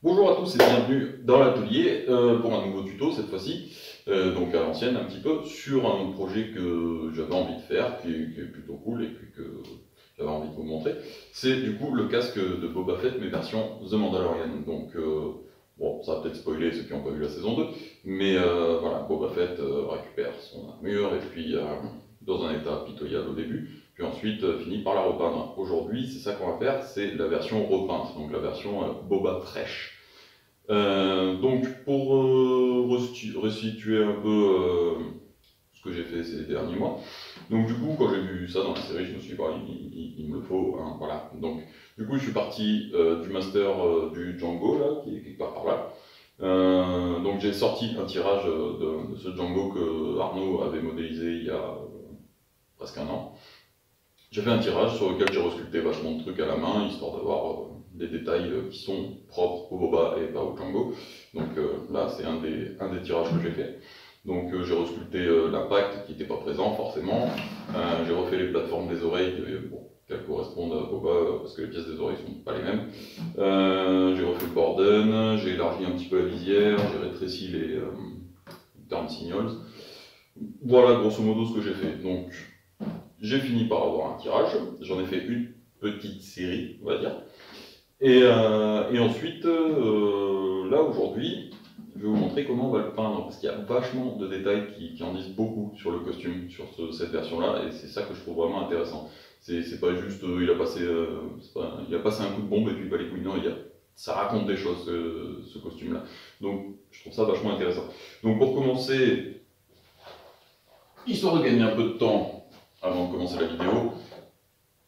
Bonjour à tous et bienvenue dans l'atelier pour un nouveau tuto cette fois-ci, donc à l'ancienne un petit peu, sur un projet que j'avais envie de faire, qui est plutôt cool et puis que j'avais envie de vous montrer. C'est du coup le casque de Boba Fett, mais version The Mandalorian. Donc bon, ça va peut-être spoiler ceux qui n'ont pas vu la saison 2, mais voilà, Boba Fett récupère son armure et puis dans un état pitoyable au début. Puis ensuite finit par la repeindre. Aujourd'hui, c'est ça qu'on va faire, c'est la version repeinte, donc la version Boba Fresh. Donc pour restituer un peu ce que j'ai fait ces derniers mois, donc du coup quand j'ai vu ça dans la série, je me suis dit, bah, il me le faut, hein, voilà. Donc du coup je suis parti du master du Django, là, qui est quelque part par là. Donc j'ai sorti un tirage de ce Django que Arnaud avait modélisé il y a presque un an. J'ai fait un tirage sur lequel j'ai resculpté vachement de trucs à la main, histoire d'avoir des détails qui sont propres au Boba et pas au Django. Donc là, c'est un des tirages que j'ai fait. Donc j'ai resculpté l'impact qui n'était pas présent forcément. J'ai refait les plateformes des oreilles, bon, qu'elles correspondent à Boba, parce que les pièces des oreilles sont pas les mêmes. J'ai refait le borden, j'ai élargi un petit peu la visière, j'ai rétréci les turn signals. Voilà grosso modo ce que j'ai fait. Donc j'ai fini par avoir un tirage, j'en ai fait une petite série, on va dire. Et ensuite, là aujourd'hui, je vais vous montrer comment on va le peindre, parce qu'il y a vachement de détails qui en disent beaucoup sur le costume, sur cette version-là, et c'est ça que je trouve vraiment intéressant. C'est pas juste, il a passé un coup de bombe et puis bah, les couilles, non, ça raconte des choses, ce costume-là. Donc je trouve ça vachement intéressant. Donc pour commencer, histoire de gagner un peu de temps avant de commencer la vidéo,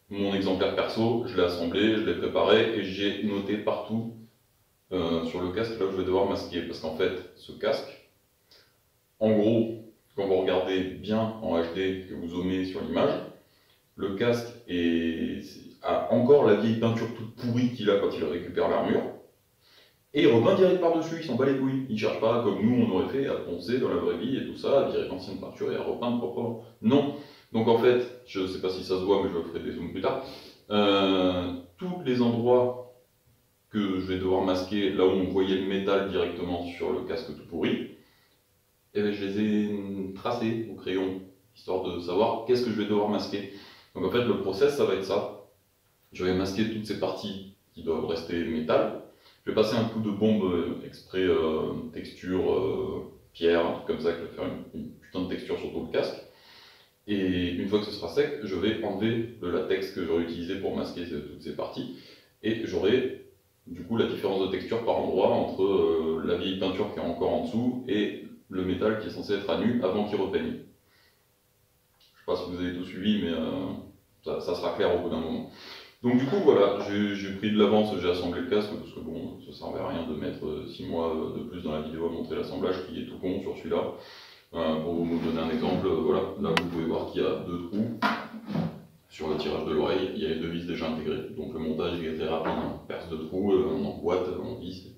mon exemplaire perso, je l'ai assemblé, je l'ai préparé et j'ai noté partout sur le casque là où je vais devoir masquer. Parce qu'en fait, ce casque, en gros, quand vous regardez bien en HD, que vous zoomez sur l'image, le casque a encore la vieille peinture toute pourrie qu'il a quand il récupère l'armure. Et il repeint direct par-dessus, il s'en bat les couilles. Il ne cherche pas comme nous on aurait fait à poncer dans la vraie vie et tout ça, à virer l'ancienne peinture et à repeindre proprement. Non. Donc en fait, je ne sais pas si ça se voit, mais je ferai des zooms plus tard. Tous les endroits que je vais devoir masquer, là où on voyait le métal directement sur le casque tout pourri, eh bien, je les ai tracés au crayon, histoire de savoir qu'est-ce que je vais devoir masquer. Donc en fait, le process, ça va être ça. Je vais masquer toutes ces parties qui doivent rester métal. Je vais passer un coup de bombe exprès texture pierre, un truc comme ça, qui va faire une putain de texture sur tout le casque. Et une fois que ce sera sec, je vais enlever le latex que j'aurais utilisé pour masquer toutes ces parties. Et j'aurai du coup la différence de texture par endroit entre la vieille peinture qui est encore en dessous et le métal qui est censé être à nu avant qu'il repeigne. Je ne sais pas si vous avez tout suivi, mais ça sera clair au bout d'un moment. Donc du coup voilà, j'ai pris de l'avance, j'ai assemblé le casque parce que bon, ça servait à rien de mettre 6 mois de plus dans la vidéo à montrer l'assemblage qui est tout con sur celui-là. Pour vous donner un exemple, voilà, là vous pouvez voir qu'il y a 2 trous sur le tirage de l'oreille, il y a les 2 vis déjà intégrées. Donc le montage est très rapide, hein. Perce de trous, on emboîte, on visse.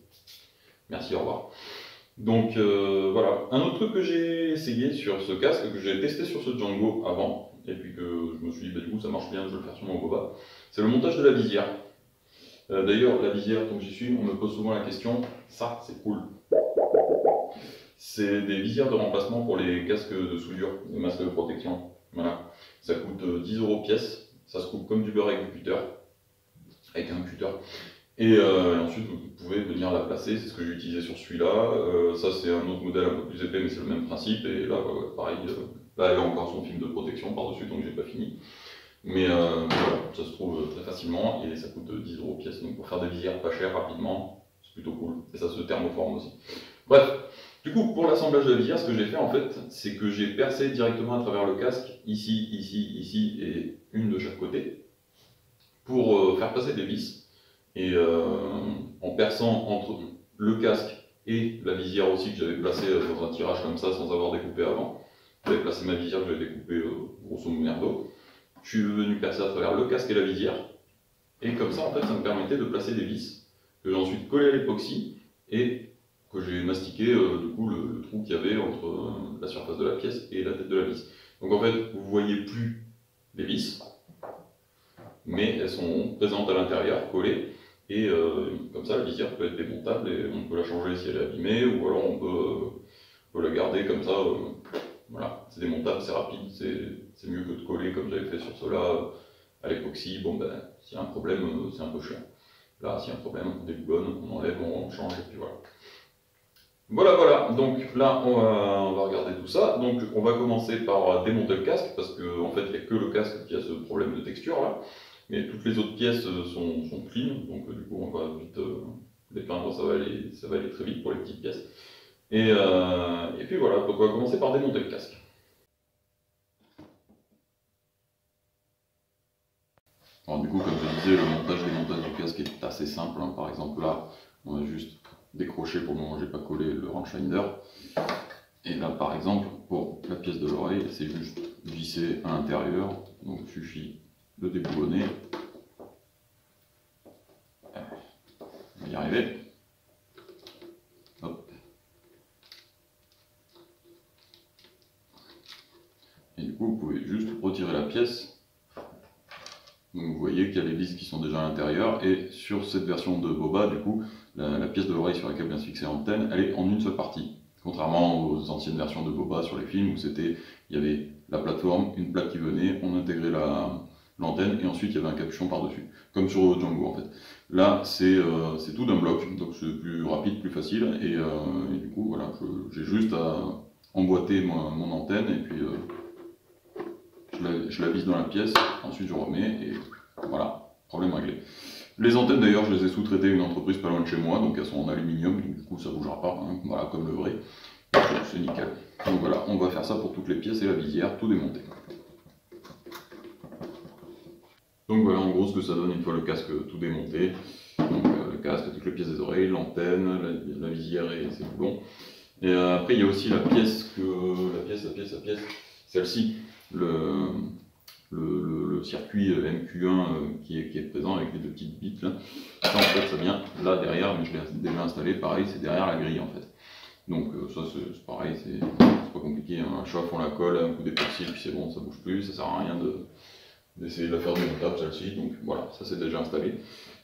Merci, au revoir. Donc voilà, un autre truc que j'ai essayé sur ce casque, que j'ai testé sur ce Django avant, et puis que je me suis dit, bah, du coup ça marche bien, je vais le faire sur mon Boba, c'est le montage de la visière. D'ailleurs, la visière, donc j'y suis, on me pose souvent la question, ça c'est cool. C'est des visières de remplacement pour les casques de soudure, les masques de protection. Voilà. Ça coûte 10 € pièce, ça se coupe comme du beurre avec du cutter, avec un cutter. Et ensuite, vous pouvez venir la placer, c'est ce que j'ai utilisé sur celui-là. Ça, c'est un autre modèle un peu plus épais, mais c'est le même principe. Et là, pareil, là, il y a encore son film de protection par-dessus, donc j'ai pas fini. Mais voilà, ça se trouve très facilement et ça coûte 10 € pièce. Donc pour faire des visières pas chères rapidement, c'est plutôt cool. Et ça se thermoforme aussi. Bref, du coup, pour l'assemblage de la visière, ce que j'ai fait en fait, c'est que j'ai percé directement à travers le casque, ici, ici, ici et une de chaque côté, pour faire passer des vis. Et en perçant entre le casque et la visière aussi que j'avais placée dans un tirage comme ça sans avoir découpé avant, j'avais placé ma visière que j'avais découpée grosso merdo. Je suis venu percer à travers le casque et la visière, et comme ça en fait ça me permettait de placer des vis que j'ai ensuite collées à l'époxy et que j'ai mastiqué du coup le trou qu'il y avait entre la surface de la pièce et la tête de la vis. Donc en fait vous voyez plus les vis, mais elles sont présentes à l'intérieur, collées. Et comme ça, la visière peut être démontable et on peut la changer si elle est abîmée, ou alors on peut la garder comme ça. Voilà, c'est démontable, c'est rapide, c'est mieux que de coller comme j'avais fait sur cela à l'époxy. Bon ben, s'il y a un problème, c'est un peu chiant. Là, s'il y a un problème, on déboulonne, on enlève, on change, et puis voilà. Voilà, donc là, on va regarder tout ça. Donc, on va commencer par démonter le casque, parce qu'en fait, il n'y a que le casque qui a ce problème de texture là. Mais toutes les autres pièces sont clean, donc du coup, on va vite les peindre, ça va aller très vite pour les petites pièces. Et puis voilà, donc on va commencer par démonter le casque. Alors du coup, comme je disais, le montage-démontage du casque est assez simple. Hein. Par exemple là, on va juste décrocher, pour le moment j'ai pas collé le rangefinder. Et là par exemple, pour la pièce de l'oreille, c'est juste visser à l'intérieur. Donc il suffit de déboulonner. On va y arriver. Hop. Et du coup, vous pouvez juste retirer la pièce. Donc vous voyez qu'il y a les vis qui sont déjà à l'intérieur, et sur cette version de Boba, du coup, la pièce de l'oreille sur laquelle vient se fixer l'antenne, elle est en une seule partie. Contrairement aux anciennes versions de Boba sur les films où il y avait la plateforme, une plaque qui venait, on intégrait l'antenne et ensuite il y avait un capuchon par-dessus, comme sur Django en fait. Là c'est tout d'un bloc, donc c'est plus rapide, plus facile, et du coup voilà, j'ai juste à emboîter mon antenne et puis je la visse dans la pièce, ensuite je remets et voilà, problème réglé. Les antennes d'ailleurs, je les ai sous-traitées à une entreprise pas loin de chez moi, donc elles sont en aluminium, donc du coup ça bougera pas, hein, voilà, comme le vrai. C'est nickel. Donc voilà, on va faire ça pour toutes les pièces et la visière, tout démonter. Donc voilà en gros ce que ça donne une fois le casque tout démonté. Donc le casque, toutes les pièces des oreilles, l'antenne, la visière et ses boulons. Et après il y a aussi la pièce, celle-ci, le circuit MQ1 qui est présent avec les deux petites bites là. Ça en fait ça vient là derrière, mais je l'ai déjà installé, pareil c'est derrière la grille en fait. Donc ça c'est pareil, c'est pas compliqué, hein. Un chauffe, on la colle, un coup d'époxy et puis c'est bon, ça bouge plus, ça sert à rien d'essayer de la faire démontable celle-ci, donc voilà, ça c'est déjà installé.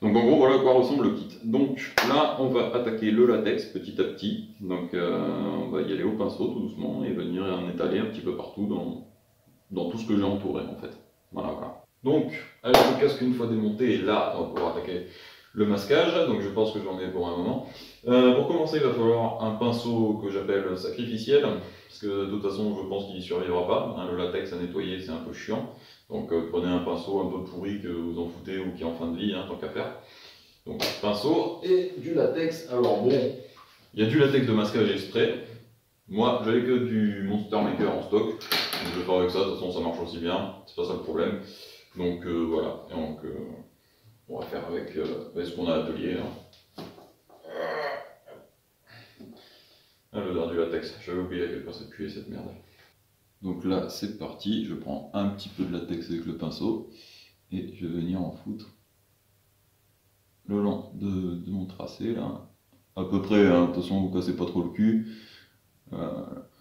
Donc en gros voilà à quoi ressemble le kit. Donc là on va attaquer le latex petit à petit, donc on va y aller au pinceau tout doucement et venir en étaler un petit peu partout dans tout ce que j'ai entouré en fait. Voilà. Donc avec le casque une fois démonté, là on va pouvoir attaquer le masquage, donc je pense que j'en ai pour un moment. Pour commencer il va falloir un pinceau que j'appelle sacrificiel, parce que de toute façon je pense qu'il n'y survivra pas, hein, le latex à nettoyer c'est un peu chiant. Donc prenez un pinceau un peu pourri que vous en foutez ou qui est en fin de vie, hein, tant qu'à faire. Donc pinceau et du latex. Alors bon, il y a du latex de masquage exprès. Moi j'avais que du Monster Maker en stock. Donc, je vais faire avec ça, de toute façon ça marche aussi bien, c'est pas ça le problème. Donc voilà, et donc on va faire avec ce qu'on a à l'atelier. Hein. Ah, l'odeur du latex, j'avais oublié à quel point ça puait cette merde. Donc là c'est parti, je prends un petit peu de latex avec le pinceau et je vais venir en foutre le long de mon tracé là, à peu près, hein, de toute façon vous cassez pas trop le cul.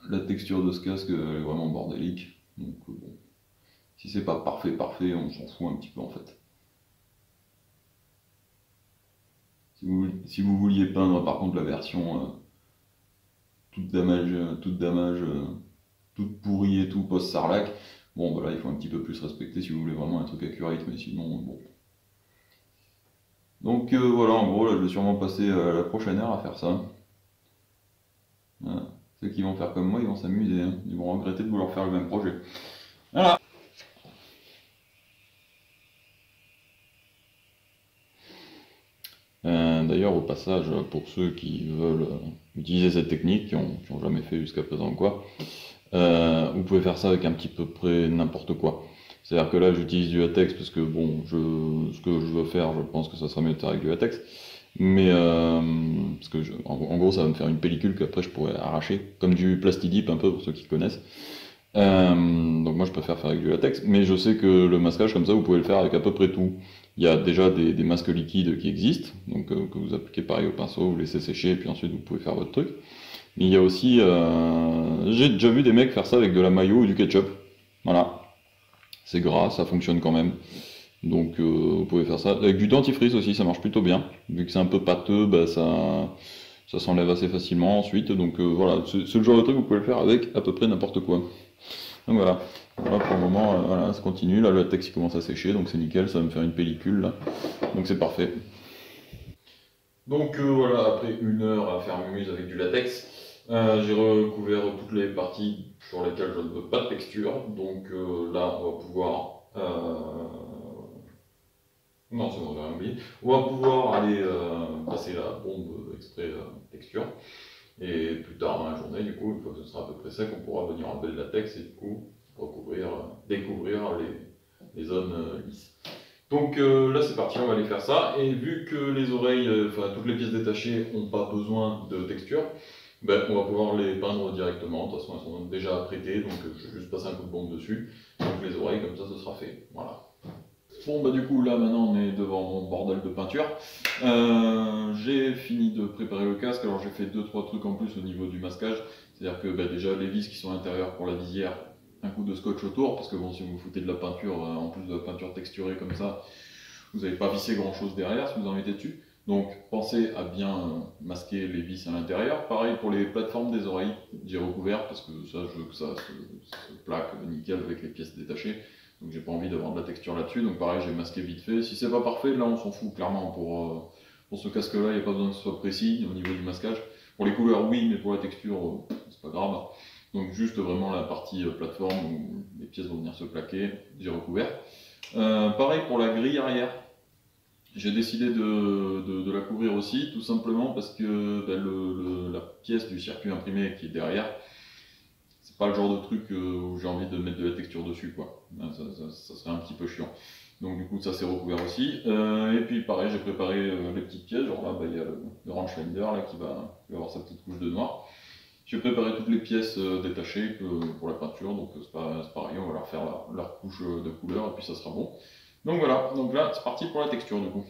La texture de ce casque elle est vraiment bordélique, donc bon, si c'est pas parfait, on s'en fout un petit peu en fait. Si vous vouliez peindre par contre la version toute damage, toute pourrie et tout, post-sarlac, bon bah là il faut un petit peu plus respecter si vous voulez vraiment un truc accurate, mais sinon bon. Donc voilà, en gros là je vais sûrement passer la prochaine heure à faire ça. Voilà. Ceux qui vont faire comme moi, ils vont s'amuser, hein. Ils vont regretter de vouloir faire le même projet. Voilà. D'ailleurs, au passage, pour ceux qui veulent utiliser cette technique, qui ont jamais fait jusqu'à présent quoi, vous pouvez faire ça avec un petit peu près n'importe quoi. C'est-à-dire que là, j'utilise du latex parce que bon, ce que je veux faire, je pense que ça sera mieux de faire avec du latex. Mais parce que en gros, ça va me faire une pellicule qu'après je pourrais arracher, comme du plastidip un peu pour ceux qui connaissent. Donc moi, je préfère faire avec du latex, mais je sais que le masquage comme ça, vous pouvez le faire avec à peu près tout. Il y a déjà des masques liquides qui existent, donc que vous appliquez pareil au pinceau, vous laissez sécher, et puis ensuite vous pouvez faire votre truc. Mais il y a aussi, j'ai déjà vu des mecs faire ça avec de la mayo ou du ketchup. Voilà, c'est gras, ça fonctionne quand même. Donc vous pouvez faire ça. Avec du dentifrice aussi, ça marche plutôt bien. Vu que c'est un peu pâteux, bah, ça s'enlève assez facilement ensuite. Donc voilà, c'est le genre de truc que vous pouvez le faire avec à peu près n'importe quoi. Donc voilà. Voilà, pour le moment, voilà, ça continue. Là, le latex il commence à sécher, donc c'est nickel, ça va me faire une pellicule là. Donc c'est parfait. Donc voilà, après 1 heure à faire mumuse avec du latex, j'ai recouvert toutes les parties sur lesquelles je ne veux pas de texture. Donc là, on va pouvoir non, c'est bon, j'ai rien oublié. On va pouvoir aller passer la bombe extrait texture. Et plus tard dans la journée, du coup, une fois que ce sera à peu près sec, on pourra venir enlever le latex et du coup recouvrir, découvrir les zones lisses. Donc là c'est parti, on va aller faire ça. Et vu que les oreilles, enfin toutes les pièces détachées n'ont pas besoin de texture, ben, on va pouvoir les peindre directement. De toute façon elles sont déjà apprêtées, donc je vais juste passer un coup de bombe dessus. Donc les oreilles, comme ça ce sera fait. Voilà. Bon bah du coup là maintenant on est devant mon bordel de peinture. J'ai fini de préparer le casque, alors j'ai fait 2-3 trucs en plus au niveau du masquage. C'est-à-dire que bah, déjà les vis qui sont à l'intérieur pour la visière, un coup de scotch autour, parce que bon si vous foutez de la peinture, en plus de la peinture texturée comme ça, vous n'allez pas visser grand chose derrière si vous en mettez dessus. Donc pensez à bien masquer les vis à l'intérieur. Pareil pour les plateformes des oreilles, j'ai recouvert parce que ça je veux que ça se plaque nickel avec les pièces détachées. Donc j'ai pas envie d'avoir de la texture là-dessus, donc pareil j'ai masqué vite fait. Si c'est pas parfait, là on s'en fout clairement pour ce casque là, il n'y a pas besoin que ce soit précis au niveau du masquage. Pour les couleurs oui, mais pour la texture c'est pas grave. Donc juste vraiment la partie plateforme où les pièces vont venir se plaquer, j'ai recouvert. Pareil pour la grille arrière, j'ai décidé de la couvrir aussi, tout simplement parce que ben, la pièce du circuit imprimé qui est derrière, c'est pas le genre de truc où j'ai envie de mettre de la texture dessus, quoi. Ça serait un petit peu chiant. Donc du coup ça s'est recouvert aussi. Et puis pareil, j'ai préparé les petites pièces, genre là il y a le rangefinder là, qui va avoir sa petite couche de noir. J'ai préparé toutes les pièces détachées pour la peinture, donc c'est pareil, on va leur faire leur couche de couleur et puis ça sera bon. Donc voilà, donc là c'est parti pour la texture du coup.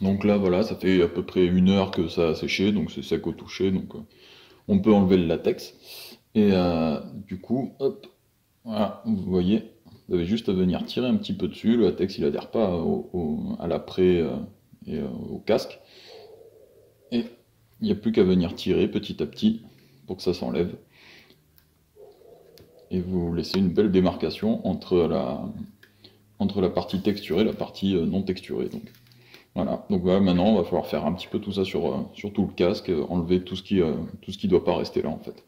Donc là voilà, ça fait à peu près 1 heure que ça a séché, donc c'est sec au toucher, donc on peut enlever le latex. Et du coup, hop, voilà, vous voyez, vous avez juste à venir tirer un petit peu dessus, le latex il adhère pas à l'après et au casque. Et il n'y a plus qu'à venir tirer petit à petit pour que ça s'enlève. Et vous laissez une belle démarcation entre la partie texturée et la partie non texturée. Donc voilà, donc voilà, maintenant on va falloir faire un petit peu tout ça sur tout le casque, enlever tout ce qui doit pas rester là en fait.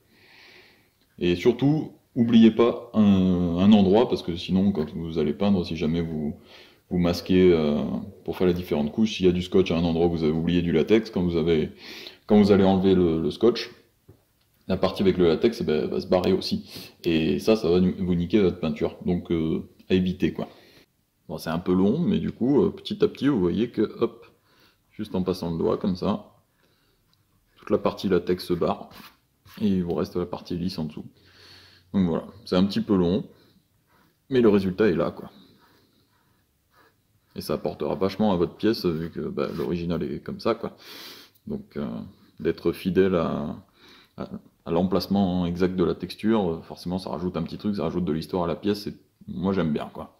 Et surtout, oubliez pas un endroit, parce que sinon quand vous allez peindre, si jamais vous masquez pour faire les différentes couches, s'il y a du scotch à un endroit où vous avez oublié du latex, quand vous allez enlever le scotch, la partie avec le latex ben, va se barrer aussi. Et ça va vous niquer votre peinture. Donc à éviter quoi. Bon, c'est un peu long, mais du coup, petit à petit, vous voyez que, hop, juste en passant le doigt comme ça, toute la partie latex se barre, et il vous reste la partie lisse en dessous. Donc voilà, c'est un petit peu long, mais le résultat est là, quoi. Et ça apportera vachement à votre pièce, vu que bah, l'original est comme ça, quoi. Donc d'être fidèle à, à l'emplacement exact de la texture, forcément ça rajoute un petit truc, ça rajoute de l'histoire à la pièce, et moi j'aime bien, quoi.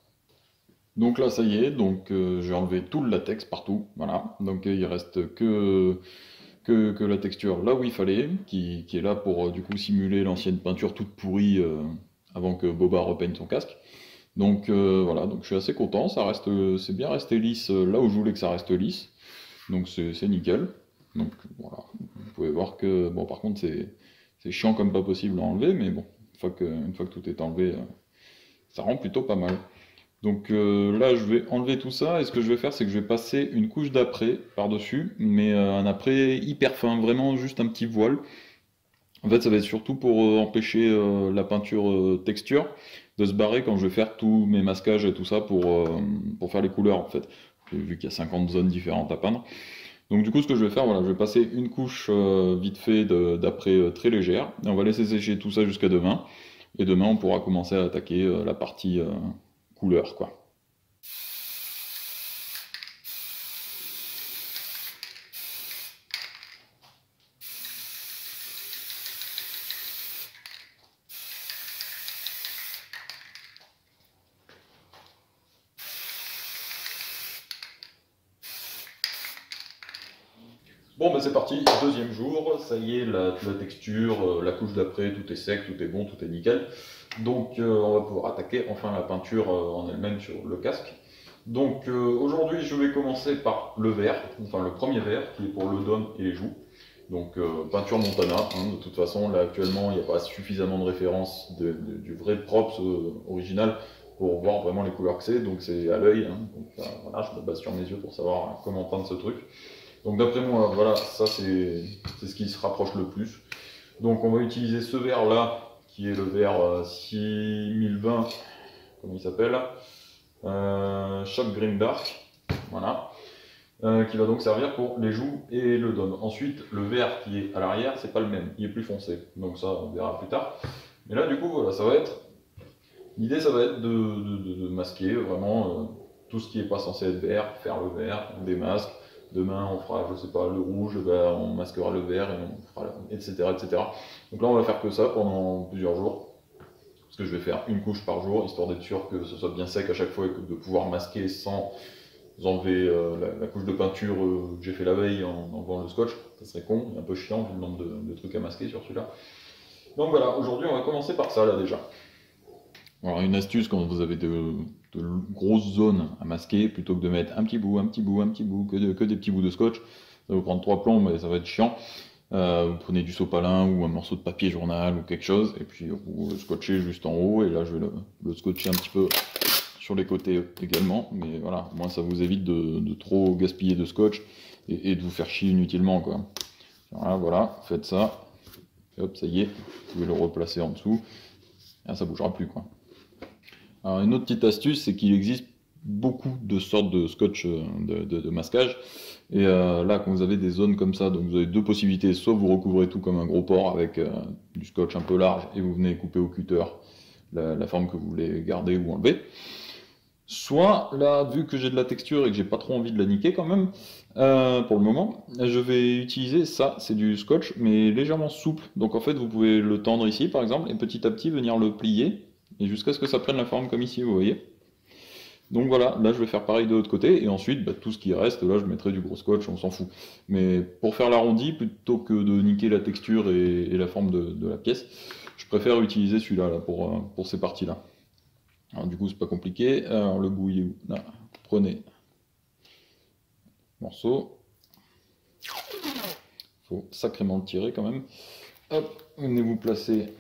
Donc là, ça y est, donc j'ai enlevé tout le latex partout, voilà. Donc il reste que la texture là où il fallait, qui est là pour du coup simuler l'ancienne peinture toute pourrie avant que Boba repeigne son casque. Donc voilà, donc je suis assez content, c'est bien resté lisse là où je voulais que ça reste lisse, donc c'est nickel. Donc voilà, vous pouvez voir que bon par contre C'est chiant comme pas possible à enlever, mais bon, une fois que tout est enlevé, ça rend plutôt pas mal. Donc là, je vais enlever tout ça, et ce que je vais faire, c'est que je vais passer une couche d'après par-dessus, mais un après hyper fin, vraiment juste un petit voile. En fait, ça va être surtout pour empêcher la peinture texture de se barrer quand je vais faire tous mes masquages et tout ça pour faire les couleurs, en fait. Vu qu'il y a 50 zones différentes à peindre. Donc du coup, ce que je vais faire, voilà, je vais passer une couche vite fait d'après très légère, et on va laisser sécher tout ça jusqu'à demain. Et demain, on pourra commencer à attaquer la partie couleur, quoi. Bon, ben c'est parti, deuxième jour, ça y est, la texture, la couche d'après, tout est sec, tout est bon, tout est nickel. Donc on va pouvoir attaquer enfin la peinture en elle-même sur le casque. Donc aujourd'hui je vais commencer par le vert, enfin le premier vert qui est pour le dôme et les joues. Donc peinture Montana, hein, de toute façon là actuellement il n'y a pas suffisamment de références du vrai props original pour voir vraiment les couleurs que c'est, donc c'est à l'œil, hein. Donc voilà, je me base sur mes yeux pour savoir comment peindre ce truc. Donc d'après moi, voilà, ça c'est ce qui se rapproche le plus. Donc on va utiliser ce verre là, qui est le verre 6020, comment il s'appelle, Shot Green Dark, voilà, qui va donc servir pour les joues et le dôme. Ensuite, le verre qui est à l'arrière, c'est pas le même, il est plus foncé, donc ça on verra plus tard. Mais là du coup, voilà, l'idée ça va être de masquer vraiment tout ce qui n'est pas censé être vert, faire le vert, des masques. Demain, on fera, je sais pas, le rouge, ben, on masquera le vert, et on fera, etc., etc. Donc là, on va faire que ça pendant plusieurs jours. Parce que je vais faire une couche par jour, histoire d'être sûr que ce soit bien sec à chaque fois et de pouvoir masquer sans enlever la couche de peinture que j'ai fait la veille en enlevant le scotch. Ça serait con, un peu chiant vu le nombre de trucs à masquer sur celui-là. Donc voilà, aujourd'hui, on va commencer par ça là déjà. Alors une astuce quand vous avez de grosses zones à masquer, plutôt que de mettre un petit bout, un petit bout, un petit bout, que des petits bouts de scotch, ça va vous prendre 3 plombs, mais ça va être chiant. Vous prenez du sopalin ou un morceau de papier journal ou quelque chose, et puis vous le scotchez juste en haut, et là je vais le scotcher un petit peu sur les côtés également, mais voilà, moi ça vous évite de trop gaspiller de scotch et de vous faire chier inutilement, quoi. Voilà, faites ça, hop, ça y est, vous pouvez le replacer en dessous, et ça bougera plus, quoi. Alors une autre petite astuce, c'est qu'il existe beaucoup de sortes de scotch de masquage. Et là, quand vous avez des zones comme ça, donc vous avez deux possibilités. Soit vous recouvrez tout comme un gros porc avec du scotch un peu large et vous venez couper au cutter la forme que vous voulez garder ou enlever. Soit là, vu que j'ai de la texture et que j'ai pas trop envie de la niquer quand même, pour le moment, je vais utiliser ça, c'est du scotch, mais légèrement souple. Donc en fait, vous pouvez le tendre ici par exemple, et petit à petit venir le plier, et jusqu'à ce que ça prenne la forme comme ici, vous voyez. Donc voilà, là je vais faire pareil de l'autre côté, et ensuite bah, tout ce qui reste, là je mettrai du gros scotch, on s'en fout. Mais pour faire l'arrondi, plutôt que de niquer la texture et la forme de la pièce, je préfère utiliser celui-là là, pour ces parties-là. Alors du coup c'est pas compliqué, alors le bout il est où? Là, prenez le morceau, faut sacrément le tirer quand même. Hop, venez vous placer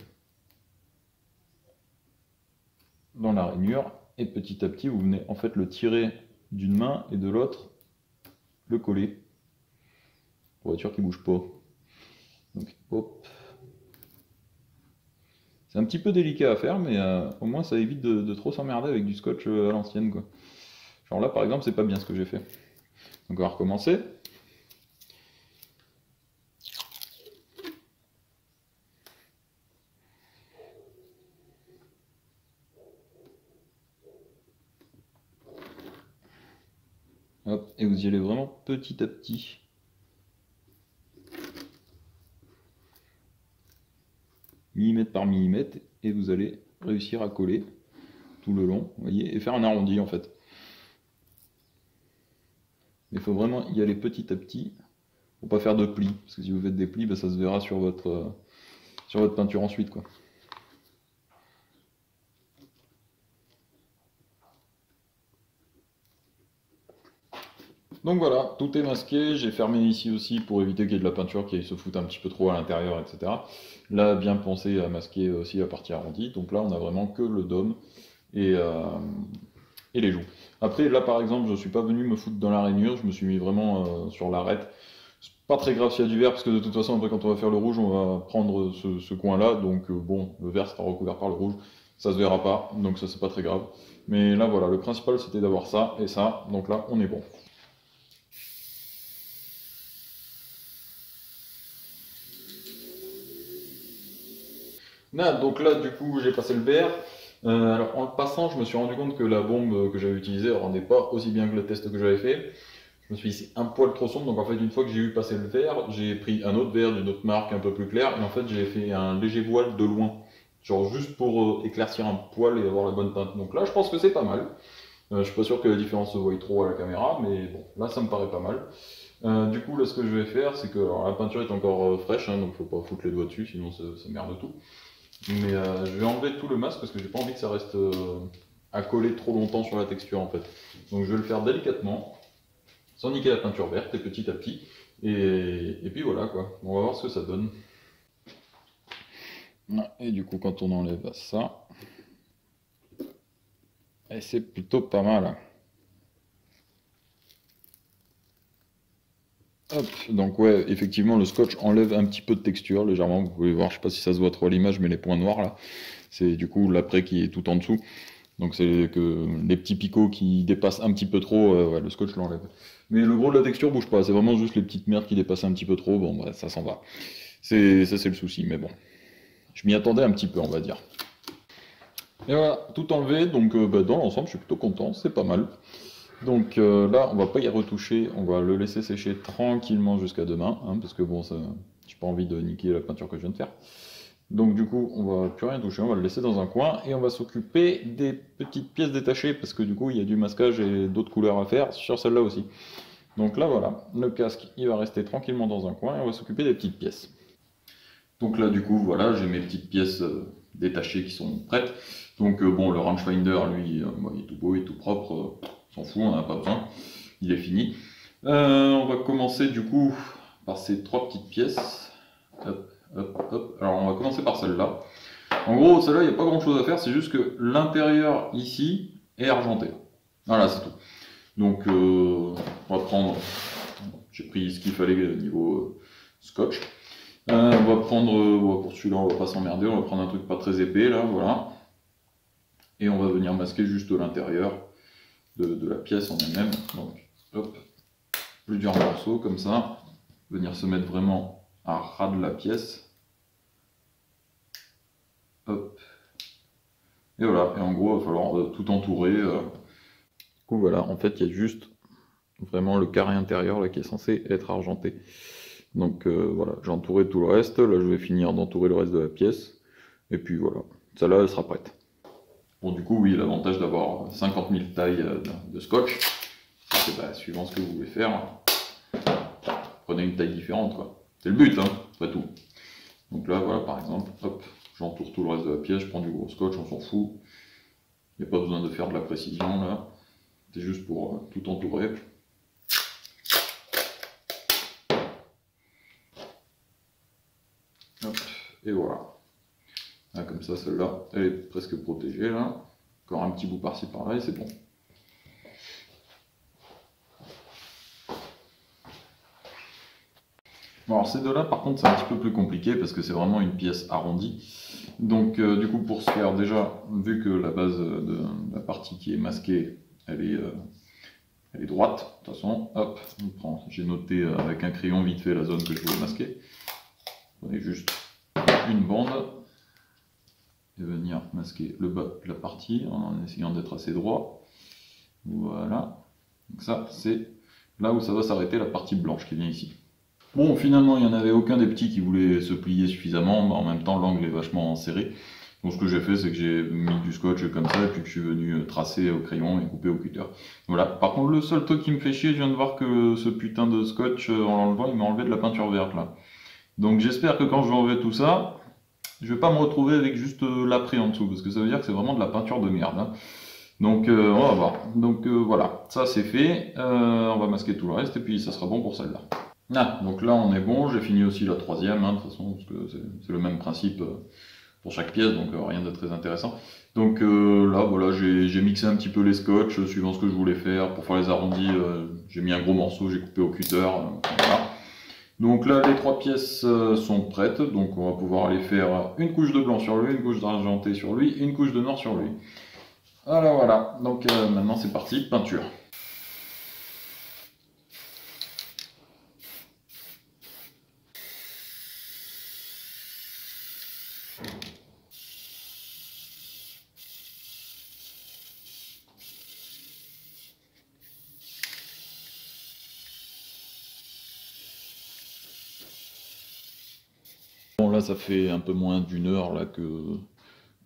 dans la rainure, et petit à petit vous venez en fait le tirer d'une main et de l'autre le coller pour être sûr qu'il bouge pas. Donc hop. C'est un petit peu délicat à faire, mais au moins ça évite de trop s'emmerder avec du scotch à l'ancienne, quoi. Genre là par exemple c'est pas bien ce que j'ai fait. Donc on va recommencer. Hop, et vous y allez vraiment petit à petit. Millimètre par millimètre, et vous allez réussir à coller tout le long, vous voyez, et faire un arrondi en fait. Mais il faut vraiment y aller petit à petit, faut pas faire de plis, parce que si vous faites des plis, bah, ça se verra sur votre peinture ensuite, quoi. Donc voilà, tout est masqué, j'ai fermé ici aussi pour éviter qu'il y ait de la peinture qui se foute un petit peu trop à l'intérieur, etc. Là, bien pensé à masquer aussi la partie arrondie, donc là on a vraiment que le dôme et, euh, et les joues. Après là par exemple, je suis pas venu me foutre dans la rainure, je me suis mis vraiment sur l'arête. C'est pas très grave s'il y a du vert, parce que de toute façon après quand on va faire le rouge, on va prendre ce coin-là, donc bon, le vert sera recouvert par le rouge, ça se verra pas, donc ça c'est pas très grave. Mais là voilà, le principal c'était d'avoir ça et ça, donc là on est bon. Donc là, du coup, j'ai passé le vert. Alors, en le passant, je me suis rendu compte que la bombe que j'avais utilisée ne rendait pas aussi bien que le test que j'avais fait. Je me suis dit, c'est un poil trop sombre. Donc, en fait, une fois que j'ai eu passé le vert, j'ai pris un autre vert d'une autre marque un peu plus clair. Et en fait, j'ai fait un léger voile de loin. Genre, juste pour éclaircir un poil et avoir la bonne teinte. Donc là, je pense que c'est pas mal. Je suis pas sûr que la différence se voie trop à la caméra, mais bon, là, ça me paraît pas mal. Du coup, là, ce que je vais faire, c'est que alors, la peinture est encore fraîche, hein, donc faut pas foutre les doigts dessus, sinon ça merde tout. Mais je vais enlever tout le masque parce que j'ai pas envie que ça reste à coller trop longtemps sur la texture en fait. Donc je vais le faire délicatement, sans niquer la peinture verte et petit à petit. Et puis voilà quoi, on va voir ce que ça donne. Et du coup quand on enlève ça, et c'est plutôt pas mal. Hop, donc ouais, effectivement le scotch enlève un petit peu de texture légèrement, vous pouvez voir, je sais pas si ça se voit trop à l'image, mais les points noirs là, c'est du coup l'après qui est tout en dessous. Donc c'est que les petits picots qui dépassent un petit peu trop, ouais, le scotch l'enlève. Mais le gros de la texture bouge pas, c'est vraiment juste les petites merdes qui dépassent un petit peu trop, bon bah ça s'en va. Ça c'est le souci, mais bon. Je m'y attendais un petit peu on va dire. Et voilà, tout enlevé, donc bah, dans l'ensemble je suis plutôt content, c'est pas mal. Donc là on va pas y retoucher, on va le laisser sécher tranquillement jusqu'à demain, hein, parce que bon, j'ai pas envie de niquer la peinture que je viens de faire. Donc du coup, on va plus rien toucher, on va le laisser dans un coin et on va s'occuper des petites pièces détachées parce que du coup, il y a du masquage et d'autres couleurs à faire sur celle-là aussi. Donc là, voilà, le casque, il va rester tranquillement dans un coin et on va s'occuper des petites pièces. Donc là, du coup, voilà, j'ai mes petites pièces détachées qui sont prêtes. Donc bon, le rangefinder, lui, il est tout beau, il est tout propre, on s'en fout, on n'en a pas besoin, il est fini. On va commencer du coup par ces trois petites pièces. Hop. Hop, hop. Alors on va commencer par celle-là. En gros, celle-là, il n'y a pas grand-chose à faire, c'est juste que l'intérieur ici est argenté. Voilà, c'est tout. Donc on va prendre, j'ai pris ce qu'il fallait niveau scotch. On va prendre, pour celui-là, on va pas s'emmerder, on va prendre un truc pas très épais, là, voilà. Et on va venir masquer juste l'intérieur de la pièce en elle-même. Donc, hop, plusieurs morceaux comme ça. Venir se mettre vraiment à ras de la pièce. Hop. Et voilà, et en gros, il va falloir tout entourer. Du coup, voilà, en fait, il y a juste vraiment le carré intérieur là qui est censé être argenté. Donc voilà, j'ai entouré tout le reste. Là, je vais finir d'entourer le reste de la pièce. Et puis voilà, celle-là, elle sera prête. Bon, du coup, oui, l'avantage d'avoir 50 000 tailles de scotch, c'est bah, suivant ce que vous voulez faire, prenez une taille différente, quoi. C'est le but, hein, après tout. Donc là, voilà, par exemple, hop, j'entoure tout le reste de la pièce, je prends du gros scotch, on s'en fout. Il n'y a pas besoin de faire de la précision, là. C'est juste pour tout entourer. Hop, et voilà. Là, comme ça, celle-là, elle est presque protégée, là. Encore un petit bout par-ci, par-là, et c'est bon. Bon, alors ces deux-là, par contre, c'est un petit peu plus compliqué parce que c'est vraiment une pièce arrondie. Donc, du coup, pour ce faire, déjà, vu que la base de la partie qui est masquée, elle est droite, de toute façon, hop, on prend. J'ai noté avec un crayon vite fait la zone que je voulais masquer. Prenez juste une bande et venir masquer le bas de la partie en essayant d'être assez droit. Voilà. Donc ça, c'est là où ça va s'arrêter la partie blanche qui vient ici. Bon, finalement, il n'y en avait aucun des petits qui voulait se plier suffisamment, mais en même temps, l'angle est vachement serré. Donc ce que j'ai fait, c'est que j'ai mis du scotch comme ça, et puis que je suis venu tracer au crayon et couper au cutter. Voilà. Par contre, le seul truc qui me fait chier, je viens de voir que ce putain de scotch, en l'enlevant, il m'a enlevé de la peinture verte, là. Donc j'espère que quand je vais enlever tout ça, je vais pas me retrouver avec juste l'après en dessous, parce que ça veut dire que c'est vraiment de la peinture de merde, hein. Donc on va voir. Donc voilà, ça c'est fait. On va masquer tout le reste et puis ça sera bon pour celle-là. Ah, donc là on est bon, j'ai fini aussi la troisième, hein, de toute façon, parce que c'est le même principe pour chaque pièce, donc rien de très intéressant. Donc là, voilà, j'ai mixé un petit peu les scotch suivant ce que je voulais faire. Pour faire les arrondis, j'ai mis un gros morceau, j'ai coupé au cutter. Voilà. Donc là, les trois pièces sont prêtes, donc on va pouvoir aller faire une couche de blanc sur lui, une couche d'argenté sur lui, une couche de noir sur lui. Voilà, voilà. Donc maintenant c'est parti, peinture. Bon là ça fait un peu moins d'une heure là que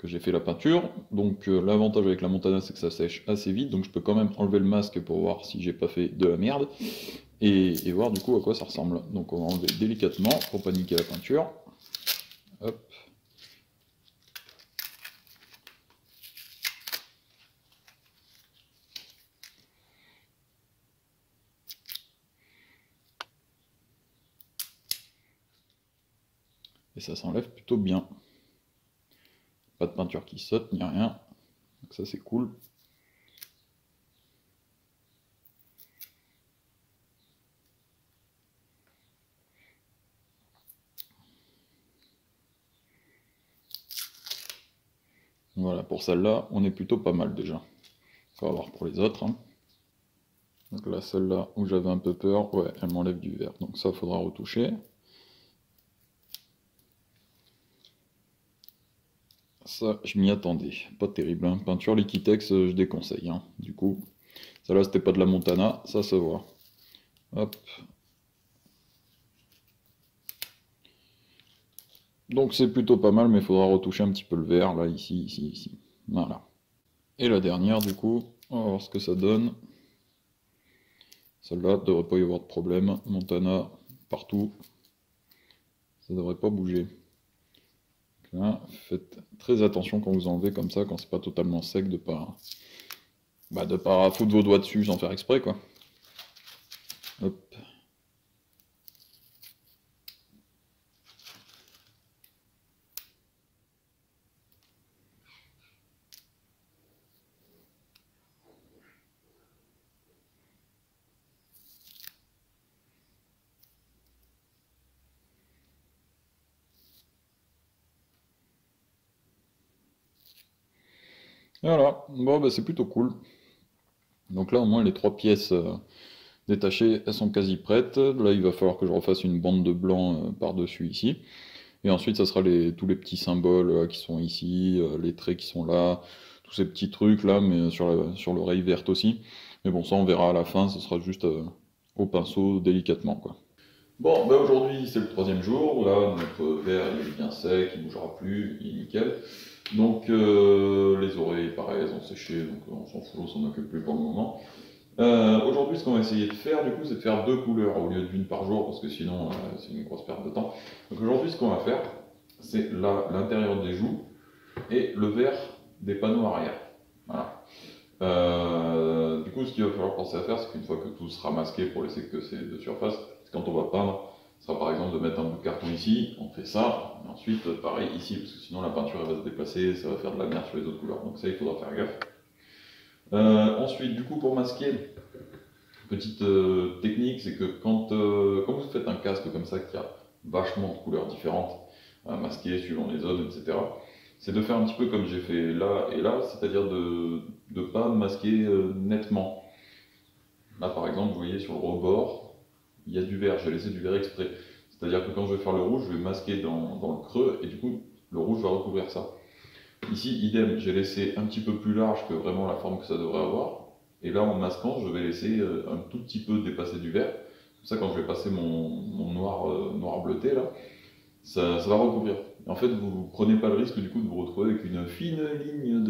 j'ai fait la peinture. Donc l'avantage avec la Montana c'est que ça sèche assez vite, donc je peux quand même enlever le masque pour voir si j'ai pas fait de la merde et voir du coup à quoi ça ressemble. Donc on va enlever délicatement pour pas niquer la peinture. Hop. Et ça s'enlève plutôt bien. Pas de peinture qui saute ni rien. Donc ça c'est cool. Voilà, pour celle-là, on est plutôt pas mal déjà. On va voir pour les autres. Hein. Donc là, celle-là où j'avais un peu peur, ouais, elle m'enlève du vert. Donc ça, faudra retoucher. Ça, je m'y attendais. Pas terrible. Hein. Peinture Liquitex, je déconseille. Hein. Du coup, celle-là, c'était pas de la Montana, ça se voit. Hop. Donc c'est plutôt pas mal, mais il faudra retoucher un petit peu le vert, là, ici, ici, ici. Voilà. Et la dernière, du coup, on va voir ce que ça donne. Celle-là, devrait pas y avoir de problème. Montana, partout. Ça devrait pas bouger. Donc là, faites très attention quand vous enlevez comme ça, quand c'est pas totalement sec, de pas foutre vos doigts dessus sans faire exprès, quoi. Hop. Voilà, bon bah c'est plutôt cool. Donc là au moins les trois pièces détachées, elles sont quasi prêtes. Là il va falloir que je refasse une bande de blanc par-dessus ici. Et ensuite ça sera tous les petits symboles qui sont ici, les traits qui sont là, tous ces petits trucs là, mais sur l'oreille verte aussi. Mais bon ça on verra à la fin, ce sera juste au pinceau délicatement quoi. Bon, bah aujourd'hui c'est le troisième jour, là notre verre il est bien sec, il ne bougera plus, il est nickel. Donc les oreilles pareil, elles ont séché, donc on s'en fout, on s'en occupe plus pour le moment. Aujourd'hui ce qu'on va essayer de faire du coup c'est de faire deux couleurs au lieu d'une par jour parce que sinon c'est une grosse perte de temps. Donc aujourd'hui ce qu'on va faire c'est l'intérieur des joues et le vert des panneaux arrière. Voilà. Du coup, ce qu'il va falloir penser à faire, c'est qu'une fois que tout sera masqué pour laisser que c'est de surface, quand on va peindre, ce sera par exemple de mettre un bout de carton ici, on fait ça, et ensuite pareil ici, parce que sinon la peinture elle va se déplacer, ça va faire de la merde sur les autres couleurs, donc ça il faudra faire gaffe. Ensuite, du coup, pour masquer, petite technique, c'est que quand vous faites un casque comme ça qui a vachement de couleurs différentes, masquées suivant les zones, etc., c'est de faire un petit peu comme j'ai fait là et là, c'est-à-dire de ne pas masquer nettement. Là par exemple, vous voyez sur le rebord, il y a du vert, j'ai laissé du vert exprès. C'est-à-dire que quand je vais faire le rouge, je vais masquer dans le creux et du coup le rouge va recouvrir ça. Ici, idem, j'ai laissé un petit peu plus large que vraiment la forme que ça devrait avoir. Et là en masquant, je vais laisser un tout petit peu dépasser du vert. Comme ça quand je vais passer mon noir bleuté là, ça va recouvrir. Et en fait, vous ne prenez pas le risque du coup de vous retrouver avec une fine ligne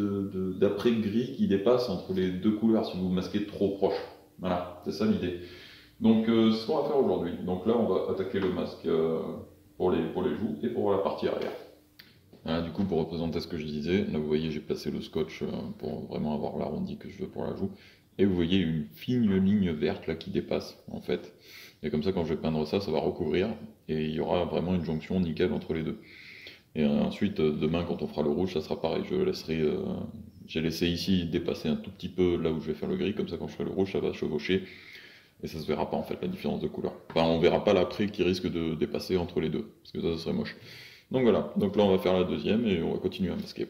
d'après-gris qui dépasse entre les deux couleurs si vous masquez trop proche. Voilà, c'est ça l'idée. Donc c'est ce qu'on va faire aujourd'hui. Donc là, on va attaquer le masque pour les joues et pour la partie arrière. Voilà, du coup, pour représenter ce que je disais, là vous voyez, j'ai placé le scotch pour vraiment avoir l'arrondi que je veux pour la joue. Et vous voyez une fine ligne verte là qui dépasse en fait. Et comme ça, quand je vais peindre ça, ça va recouvrir et il y aura vraiment une jonction nickel entre les deux. Et ensuite, demain, quand on fera le rouge, ça sera pareil. J'ai laissé ici dépasser un tout petit peu là où je vais faire le gris, comme ça, quand je ferai le rouge, ça va chevaucher et ça se verra pas en fait la différence de couleur. Enfin, on verra pas l'après qui risque de dépasser entre les deux, parce que ça serait moche. Donc voilà, donc là on va faire la deuxième et on va continuer à masquer.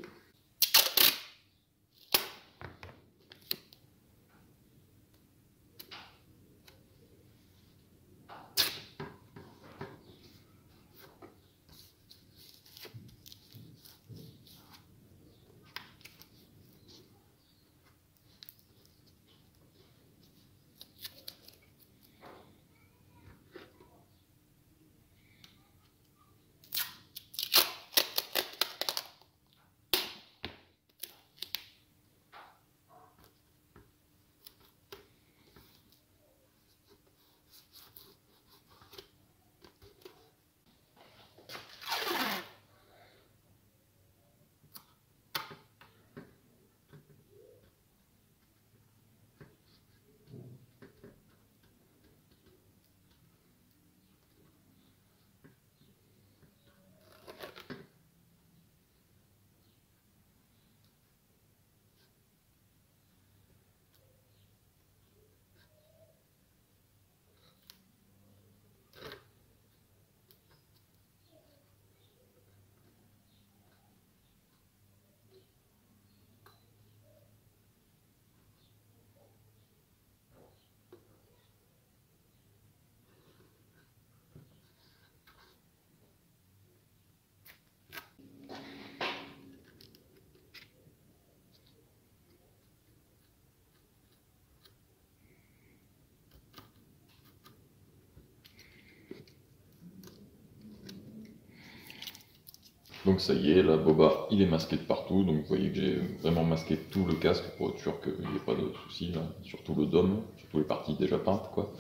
Donc ça y est, la boba, il est masqué de partout, donc vous voyez que j'ai vraiment masqué tout le casque pour être sûr qu'il n'y ait pas de soucis, là, surtout le dôme, surtout les parties déjà peintes, quoi.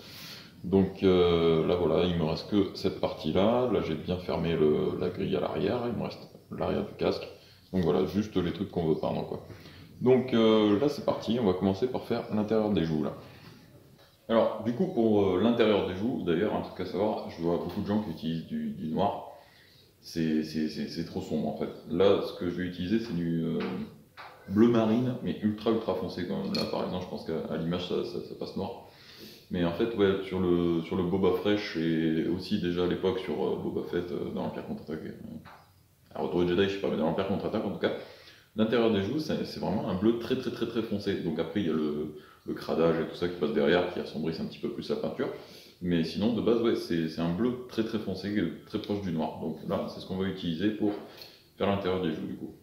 Donc là voilà, il me reste que cette partie-là, là j'ai bien fermé la grille à l'arrière, il me reste l'arrière du casque, donc voilà, juste les trucs qu'on veut peindre, quoi. Donc là c'est parti, on va commencer par faire l'intérieur des joues, là. Alors du coup pour l'intérieur des joues, d'ailleurs un truc à savoir, je vois beaucoup de gens qui utilisent du noir, c'est trop sombre en fait. Là, ce que je vais utiliser, c'est du bleu marine, mais ultra ultra foncé quand même. Là, par exemple, je pense qu'à l'image, ça passe noir. Mais en fait, ouais, sur le Boba Fresh et aussi déjà à l'époque sur Boba Fett dans l'Empire contre-attaque. Alors, Retour du Jedi, je sais pas, mais dans l'Empire contre-attaque en tout cas, l'intérieur des joues, c'est vraiment un bleu très très très très foncé. Donc après, il y a le cradage et tout ça qui passe derrière, qui assombrissent un petit peu plus la peinture. Mais sinon, de base, ouais, c'est un bleu très très foncé, très proche du noir. Donc là, c'est ce qu'on va utiliser pour faire l'intérieur des joues du coup.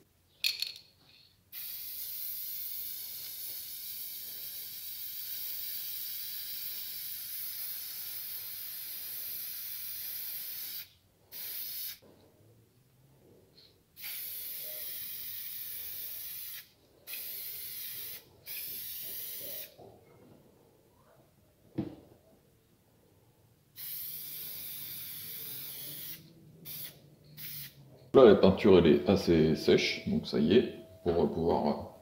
Là, la peinture, elle est assez sèche, donc ça y est, pour pouvoir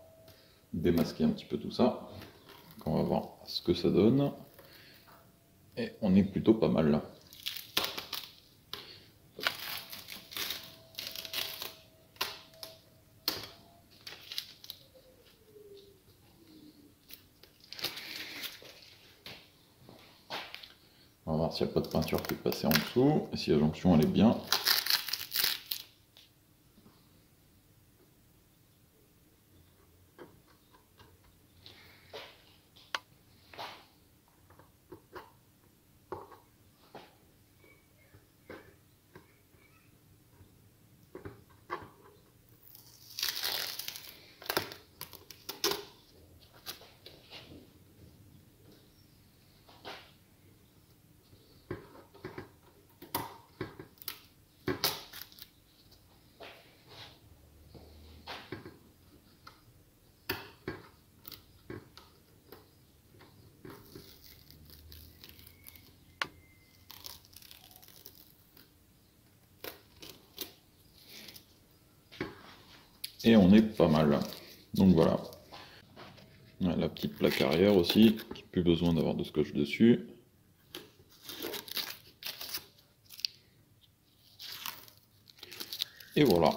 démasquer un petit peu tout ça. On va voir ce que ça donne. Et on est plutôt pas mal là. On va voir s'il n'y a pas de peinture qui est passée en dessous, et si la jonction elle est bien. Et on est pas mal. Donc voilà. La petite plaque arrière aussi, qui n'a plus besoin d'avoir de scotch dessus. Et voilà.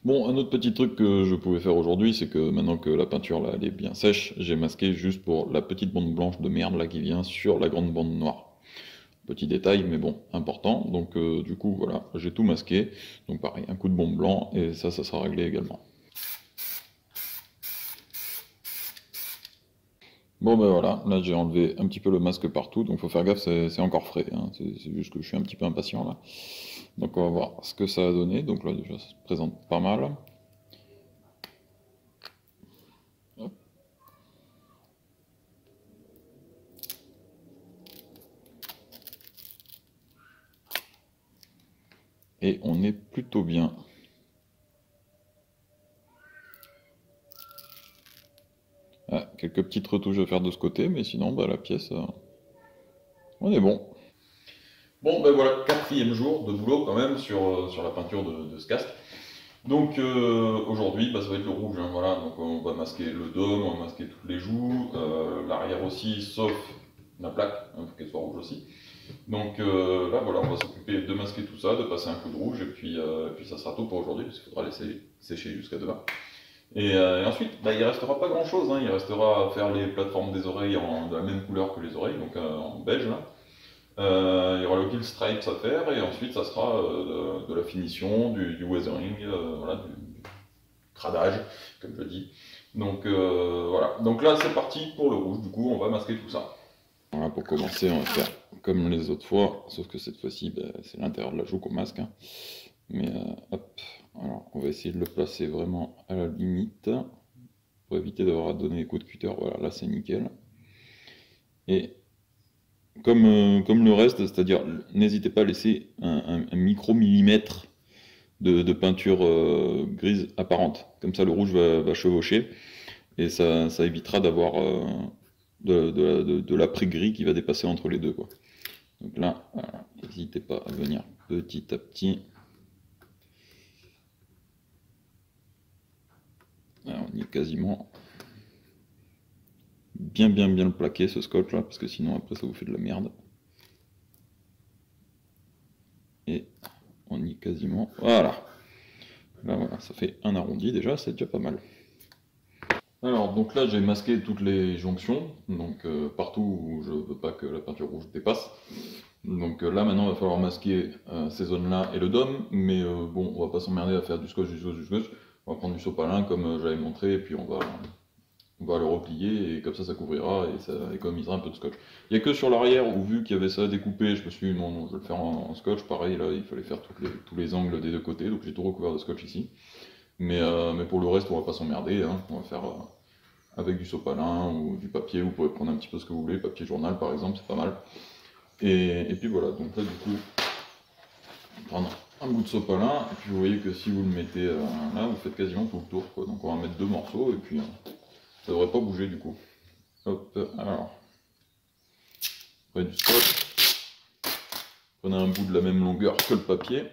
Bon, un autre petit truc que je pouvais faire aujourd'hui, c'est que maintenant que la peinture là, elle est bien sèche, j'ai masqué juste pour la petite bande blanche de merde là qui vient sur la grande bande noire. Petit détail, mais bon, important. Donc du coup, voilà, j'ai tout masqué. Donc pareil, un coup de bond blanc, et ça sera réglé également. Bon ben voilà, là j'ai enlevé un petit peu le masque partout, donc faut faire gaffe, c'est encore frais, hein. C'est juste que je suis un petit peu impatient là. Donc on va voir ce que ça a donné, donc là déjà ça se présente pas mal. Hop. Et on est plutôt bien. Ah, quelques petites retouches à faire de ce côté, mais sinon bah, la pièce, on est bon. Bon ben voilà, quatrième jour de boulot quand même sur la peinture de ce casque. Donc aujourd'hui, bah, ça va être le rouge, hein, voilà. Donc on va masquer le dôme, on va masquer toutes les joues, l'arrière aussi, sauf la plaque, il faut qu'elle soit rouge aussi. Donc là voilà, on va s'occuper de masquer tout ça, de passer un coup de rouge, et puis ça sera tout pour aujourd'hui, parce qu'il faudra laisser sécher jusqu'à demain. Et ensuite, bah, il ne restera pas grand chose, hein. Il restera à faire les plateformes des oreilles de la même couleur que les oreilles, donc en beige là. Il y aura le kill stripes à faire, et ensuite ça sera de la finition, du weathering, voilà, du cradage, comme je dis. Donc voilà, donc là c'est parti pour le rouge, du coup on va masquer tout ça. Voilà, pour commencer on va faire comme les autres fois, sauf que cette fois-ci ben, c'est l'intérieur de la joue qu'on masque. Hein. Mais hop, alors on va essayer de le placer vraiment à la limite, pour éviter d'avoir à donner des coups de cutter, voilà, là c'est nickel. Et comme le reste, c'est-à-dire n'hésitez pas à laisser un micro-millimètre de peinture grise apparente. Comme ça le rouge va chevaucher et ça évitera d'avoir de l'après-gris qui va dépasser entre les deux, quoi. Donc là, voilà, n'hésitez pas à venir petit à petit. Alors, on y est quasiment. Bien le plaquer ce scotch là, parce que sinon après ça vous fait de la merde. Et on y est quasiment. Voilà. Là voilà, ça fait un arrondi déjà, c'est déjà pas mal. Alors donc là j'ai masqué toutes les jonctions, donc partout où je veux pas que la peinture rouge dépasse. Donc là maintenant il va falloir masquer ces zones là et le dôme, mais bon on va pas s'emmerder à faire du scotch, on va prendre du sopalin comme j'avais montré, et puis on va le replier, et comme ça couvrira et ça économisera un peu de scotch. Il n'y a que sur l'arrière où, vu qu'il y avait ça découpé, je me suis dit non, je vais le faire en scotch, pareil là il fallait faire tous les angles des deux côtés, donc j'ai tout recouvert de scotch ici. Mais pour le reste on va pas s'emmerder, hein. On va faire avec du sopalin ou du papier, vous pouvez prendre un petit peu ce que vous voulez, papier journal par exemple, c'est pas mal. Et puis voilà, donc là du coup, prendre un bout de sopalin, et puis vous voyez que si vous le mettez là, vous faites quasiment tout le tour, quoi. Donc on va mettre deux morceaux, et puis ça devrait pas bouger du coup. Hop, alors, prenez du scotch, prenez un bout de la même longueur que le papier,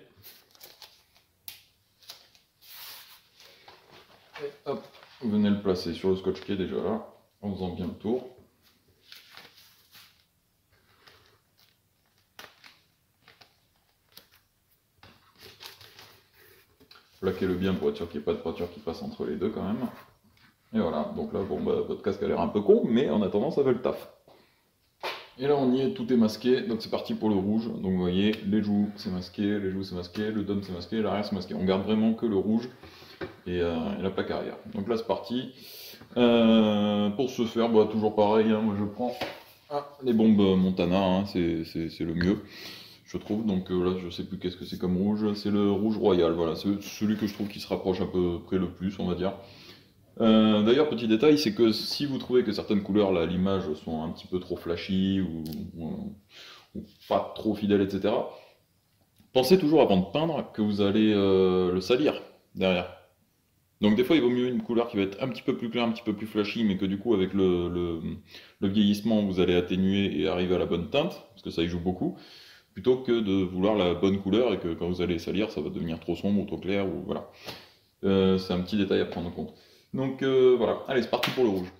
et hop, vous venez le placer sur le scotch qui est déjà là, en faisant bien le tour. Plaquez-le bien pour être sûr qu'il n'y ait pas de peinture qui passe entre les deux quand même. Et voilà, donc là, bon, bah, votre casque a l'air un peu con, mais en attendant, ça fait le taf. Et là, on y est, tout est masqué, donc c'est parti pour le rouge. Donc vous voyez, les joues, c'est masqué, le dôme, c'est masqué, l'arrière, c'est masqué. On garde vraiment que le rouge et la plaque arrière. Donc là, c'est parti. Pour ce faire, bah, toujours pareil, hein, moi je prends les bombes Montana, hein, c'est le mieux, je trouve. Donc là, je sais plus qu'est-ce que c'est comme rouge, c'est le rouge royal, voilà, c'est celui que je trouve qui se rapproche à peu près le plus, on va dire. D'ailleurs, petit détail, c'est que si vous trouvez que certaines couleurs là, à l'image sont un petit peu trop flashy ou pas trop fidèles, etc., pensez toujours avant de peindre que vous allez le salir derrière. Donc des fois il vaut mieux une couleur qui va être un petit peu plus claire, un petit peu plus flashy, mais que du coup avec le vieillissement vous allez atténuer et arriver à la bonne teinte, parce que ça y joue beaucoup, plutôt que de vouloir la bonne couleur et que quand vous allez salir ça va devenir trop sombre ou trop clair, ou voilà. C'est un petit détail à prendre en compte. Donc voilà, allez, c'est parti pour le rouge.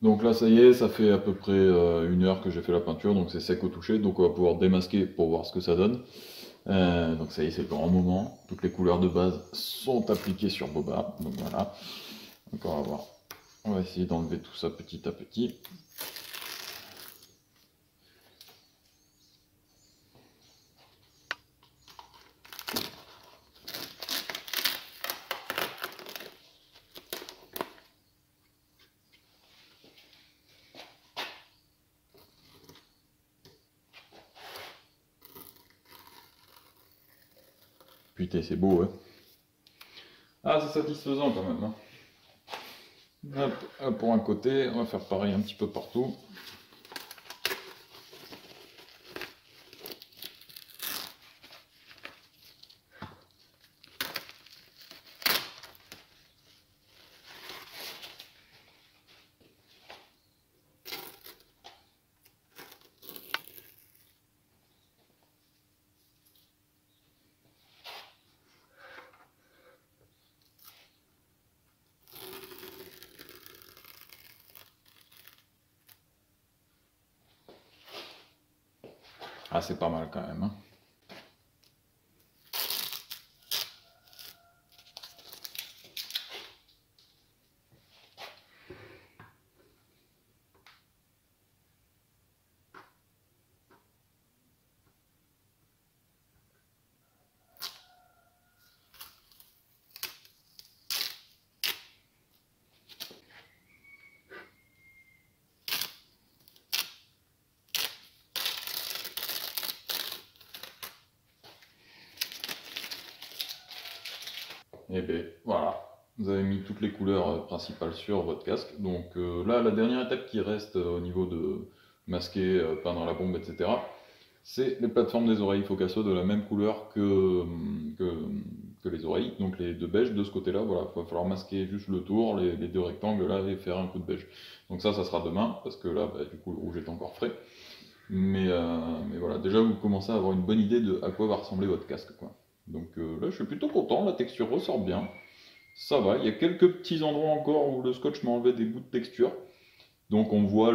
Donc là, ça y est, ça fait à peu près 1 heure que j'ai fait la peinture, donc c'est sec au toucher, donc on va pouvoir démasquer pour voir ce que ça donne. Donc ça y est, c'est le grand moment. Toutes les couleurs de base sont appliquées sur Boba, donc voilà. Donc on va voir. On va essayer d'enlever tout ça petit à petit. Putain, c'est beau, hein. Ah, c'est satisfaisant quand même, hein. Hop, pour un côté, on va faire pareil un petit peu partout. Ah, c'est pas mal quand même, hein. Et bien voilà, vous avez mis toutes les couleurs principales sur votre casque. Donc là, la dernière étape qui reste au niveau de masquer, peindre la bombe, etc., c'est les plateformes des oreilles Focaso de la même couleur que, que les oreilles, donc les deux beiges de ce côté-là. Voilà, il va falloir masquer juste le tour, les deux rectangles là, et faire un coup de beige. Donc ça sera demain, parce que là, bah, du coup, le rouge est encore frais. Mais voilà, déjà vous commencez à avoir une bonne idée de à quoi va ressembler votre casque, quoi. Donc là, je suis plutôt content, la texture ressort bien. Ça va, il y a quelques petits endroits encore où le scotch m'a enlevé des bouts de texture. Donc on voit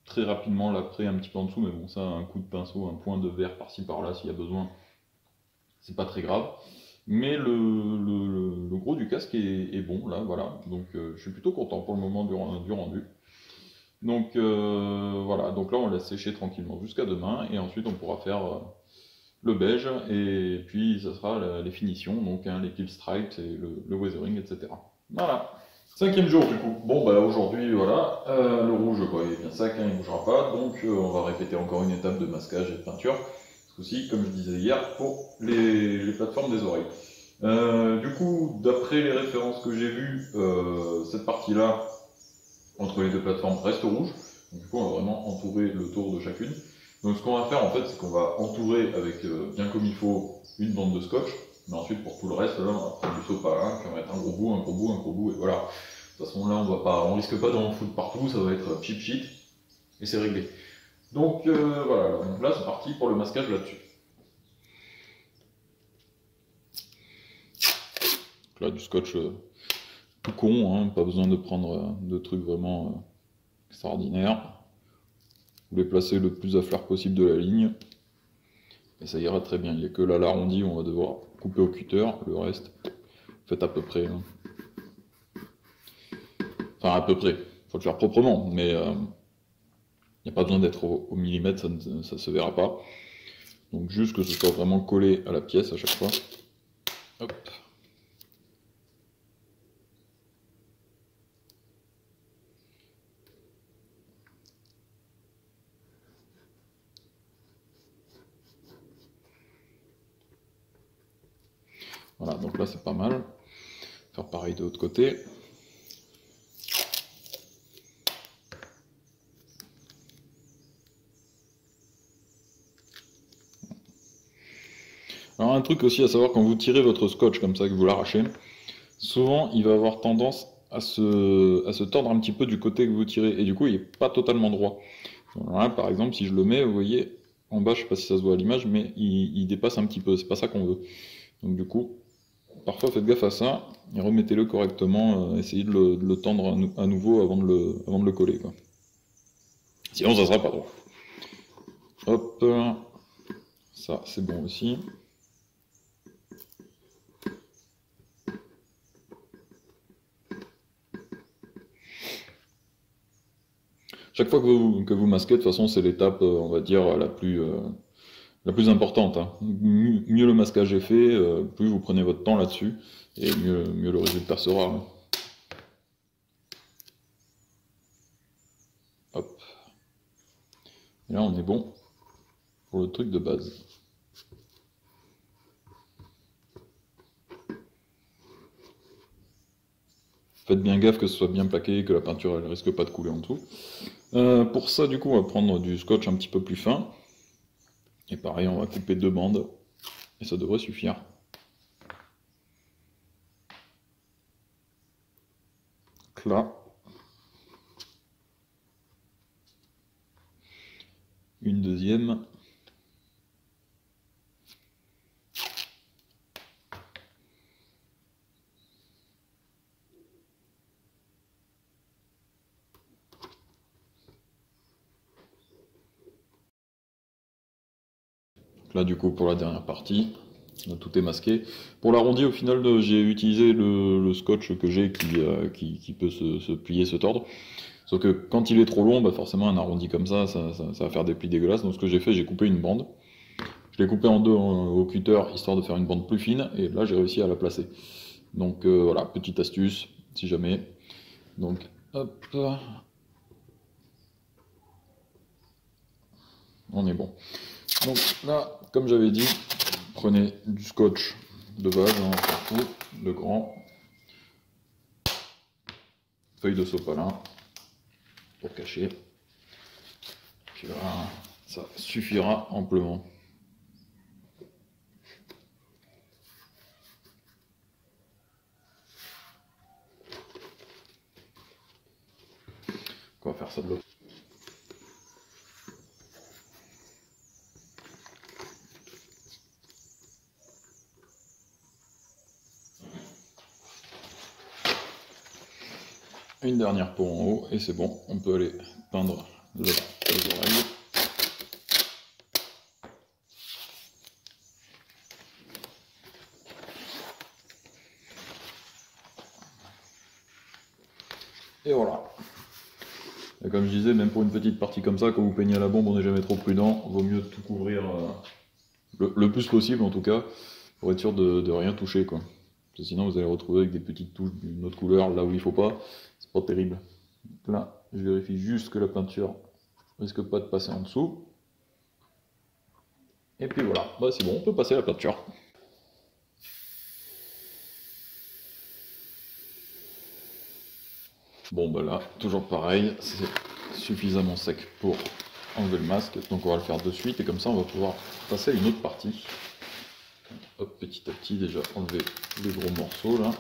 très rapidement l'après un petit peu en dessous, mais bon, ça, un coup de pinceau, un point de verre par-ci par-là s'il y a besoin, c'est pas très grave. Mais le gros du casque est bon, là, voilà. Donc je suis plutôt content pour le moment du rendu. Donc voilà, donc là on laisse sécher tranquillement jusqu'à demain, et ensuite on pourra faire le beige, et puis ça sera les finitions, donc hein, les kill stripes et le weathering, etc. Voilà. 5e jour du coup. Bon bah aujourd'hui voilà, le rouge bah, il est bien sec, hein, il ne bougera pas, donc on va répéter encore une étape de masquage et de peinture. Aussi, comme je disais hier, pour les plateformes des oreilles. Du coup, d'après les références que j'ai vues, cette partie-là, entre les deux plateformes, reste rouge. Donc, du coup, on va vraiment entourer le tour de chacune. Donc ce qu'on va faire en fait, c'est qu'on va entourer avec bien comme il faut une bande de scotch. Mais ensuite, pour tout le reste, là, on va prendre du sopalin, puis on va mettre un gros bout, un gros bout, un gros bout, et voilà. De toute façon, là, on risque pas d'en foutre partout, ça va être cheap sheet, et c'est réglé. Donc voilà, donc là, c'est parti pour le masquage là-dessus. Là, du scotch tout con, hein, pas besoin de prendre de trucs vraiment extraordinaires. Vous les placez le plus à fleur possible de la ligne, et ça ira très bien. Il n'y a que là l'arrondi où on va devoir couper au cutter, le reste, faites à peu près. Hein. Enfin, à peu près, faut le faire proprement, mais il n'y a pas besoin d'être au millimètre, ça ne se verra pas. Donc juste que ce soit vraiment collé à la pièce à chaque fois. Hop. Voilà, donc là c'est pas mal. Faire pareil de l'autre côté. Alors un truc aussi à savoir, quand vous tirez votre scotch comme ça, que vous l'arrachez, souvent il va avoir tendance à se tordre un petit peu du côté que vous tirez, et du coup il n'est pas totalement droit. Voilà, par exemple, si je le mets, vous voyez, en bas, je sais pas si ça se voit à l'image, mais il dépasse un petit peu, c'est pas ça qu'on veut. Donc du coup, parfois faites gaffe à ça, et remettez-le correctement, essayez de le tendre à nouveau avant de le coller, quoi. Sinon ça sera pas droit. Hop, ça c'est bon aussi. Chaque fois que vous masquez, de toute façon, c'est l'étape, on va dire, la plus importante, hein. Mieux le masquage est fait, plus vous prenez votre temps là-dessus, et mieux le résultat sera, hein. Hop. Et là, on est bon pour le truc de base. Faites bien gaffe que ce soit bien plaqué, que la peinture elle risque pas de couler en dessous. Pour ça, du coup, on va prendre du scotch un petit peu plus fin. Et pareil, on va couper 2 bandes. Et ça devrait suffire. Là. Une deuxième. Là, du coup, pour la dernière partie, tout est masqué. Pour l'arrondi, au final, j'ai utilisé le scotch que j'ai qui peut se plier, se tordre. Sauf que quand il est trop long, bah forcément, un arrondi comme ça va faire des plis dégueulasses. Donc, ce que j'ai fait, j'ai coupé une bande. Je l'ai coupé en deux au cutter, histoire de faire une bande plus fine. Et là, j'ai réussi à la placer. Donc, voilà, petite astuce, si jamais. Donc, hop, on est bon. Donc là, comme j'avais dit, prenez du scotch de base, hein, on s'en fout, de grand, feuille de sopalin pour cacher, puis voilà, ça suffira amplement. On va faire ça de l'autre. Une dernière peau en haut et c'est bon, on peut aller peindre les oreilles. Et voilà. Et comme je disais, même pour une petite partie comme ça, quand vous peignez à la bombe, on n'est jamais trop prudent. Vaut mieux tout couvrir le plus possible en tout cas, pour être sûr de rien toucher, quoi. Parce que sinon vous allez retrouver avec des petites touches d'une autre couleur là où il faut pas. C'est pas terrible. Donc là, je vérifie juste que la peinture risque pas de passer en dessous. Et puis voilà, bah c'est bon, on peut passer à la peinture. Bon bah là, toujours pareil, c'est suffisamment sec pour enlever le masque, donc on va le faire de suite et comme ça on va pouvoir passer à une autre partie. Hop, petit à petit déjà enlever les gros morceaux là.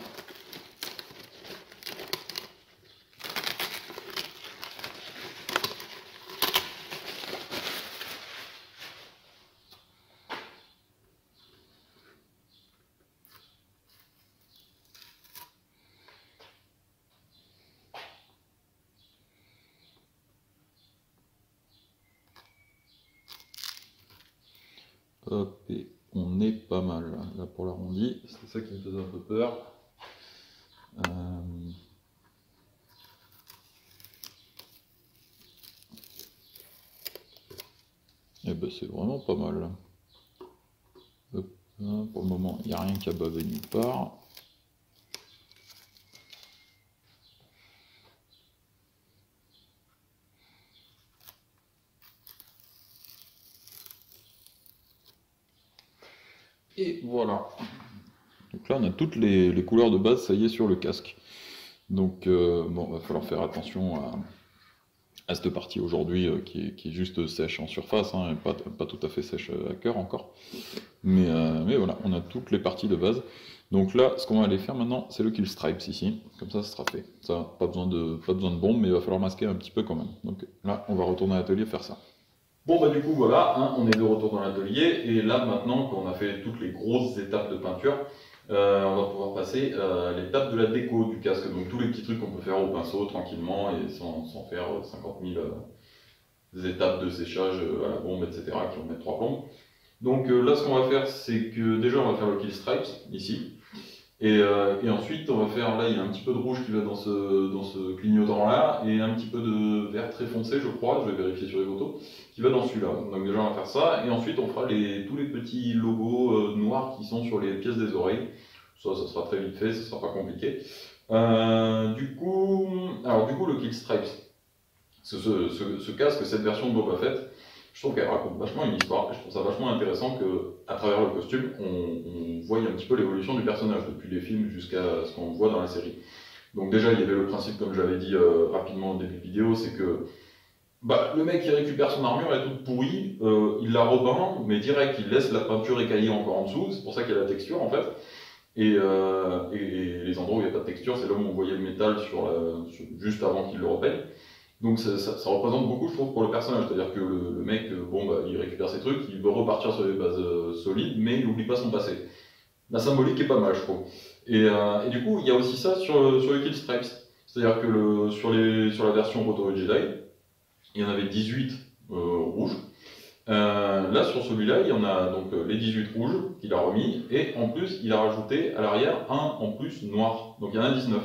Hop, et on est pas mal là pour l'arrondi, c'est ça qui me faisait un peu peur. Et ben c'est vraiment pas mal. Hop, là, pour le moment, il n'y a rien qui a bavé nulle part. Et voilà. Donc là, on a toutes les couleurs de base, ça y est, sur le casque. Donc, bon, va falloir faire attention à cette partie aujourd'hui qui est juste sèche en surface, hein, et pas tout à fait sèche à cœur encore. Mais voilà, on a toutes les parties de base. Donc là, ce qu'on va aller faire maintenant, c'est le Kill Stripes ici. Comme ça sera fait. Ça, pas besoin de bombe, mais il va falloir masquer un petit peu quand même. Donc là, on va retourner à l'atelier faire ça. Bon bah du coup voilà, hein, on est de retour dans l'atelier, et là maintenant qu'on a fait toutes les grosses étapes de peinture, on va pouvoir passer à l'étape de la déco du casque. Donc tous les petits trucs qu'on peut faire au pinceau tranquillement et sans faire 50 000 étapes de séchage à la bombe, etc. qui vont mettre 3 plombes. Donc là, ce qu'on va faire, c'est que déjà, on va faire le Kill Stripes, ici. Et ensuite, on va faire, là, il y a un petit peu de rouge qui va dans ce clignotant-là, et un petit peu de vert très foncé, je crois, je vais vérifier sur les photos, qui va dans celui-là. Donc déjà, on va faire ça, et ensuite, on fera tous les petits logos noirs qui sont sur les pièces des oreilles. Ça sera très vite fait, ça sera pas compliqué. Du coup, le Kill Stripes, ce casque, cette version de Boba Fett, je trouve qu'elle raconte vachement une histoire, et je trouve ça vachement intéressant qu'à travers le costume, on voit un petit peu l'évolution du personnage, depuis les films jusqu'à ce qu'on voit dans la série. Donc déjà, il y avait le principe, comme j'avais dit rapidement au début de vidéo, c'est que le mec il récupère son armure, elle est toute pourrie, il la repeint, mais direct, il laisse la peinture écaillée encore en dessous, c'est pour ça qu'il y a la texture en fait. Et les endroits où il n'y a pas de texture, c'est là où on voyait le métal juste avant qu'il le repeigne. Donc ça représente beaucoup, je trouve, pour le personnage. C'est-à-dire que le mec, il récupère ses trucs, il veut repartir sur des bases solides, mais il n'oublie pas son passé. La symbolique est pas mal, je trouve. Et du coup, il y a aussi ça sur le Kill Stripes. C'est-à-dire que sur la version Return of the Jedi, il y en avait 18 rouges. Là, sur celui-là, il y en a donc les 18 rouges qu'il a remis, et en plus, il a rajouté à l'arrière un en plus noir. Donc il y en a 19.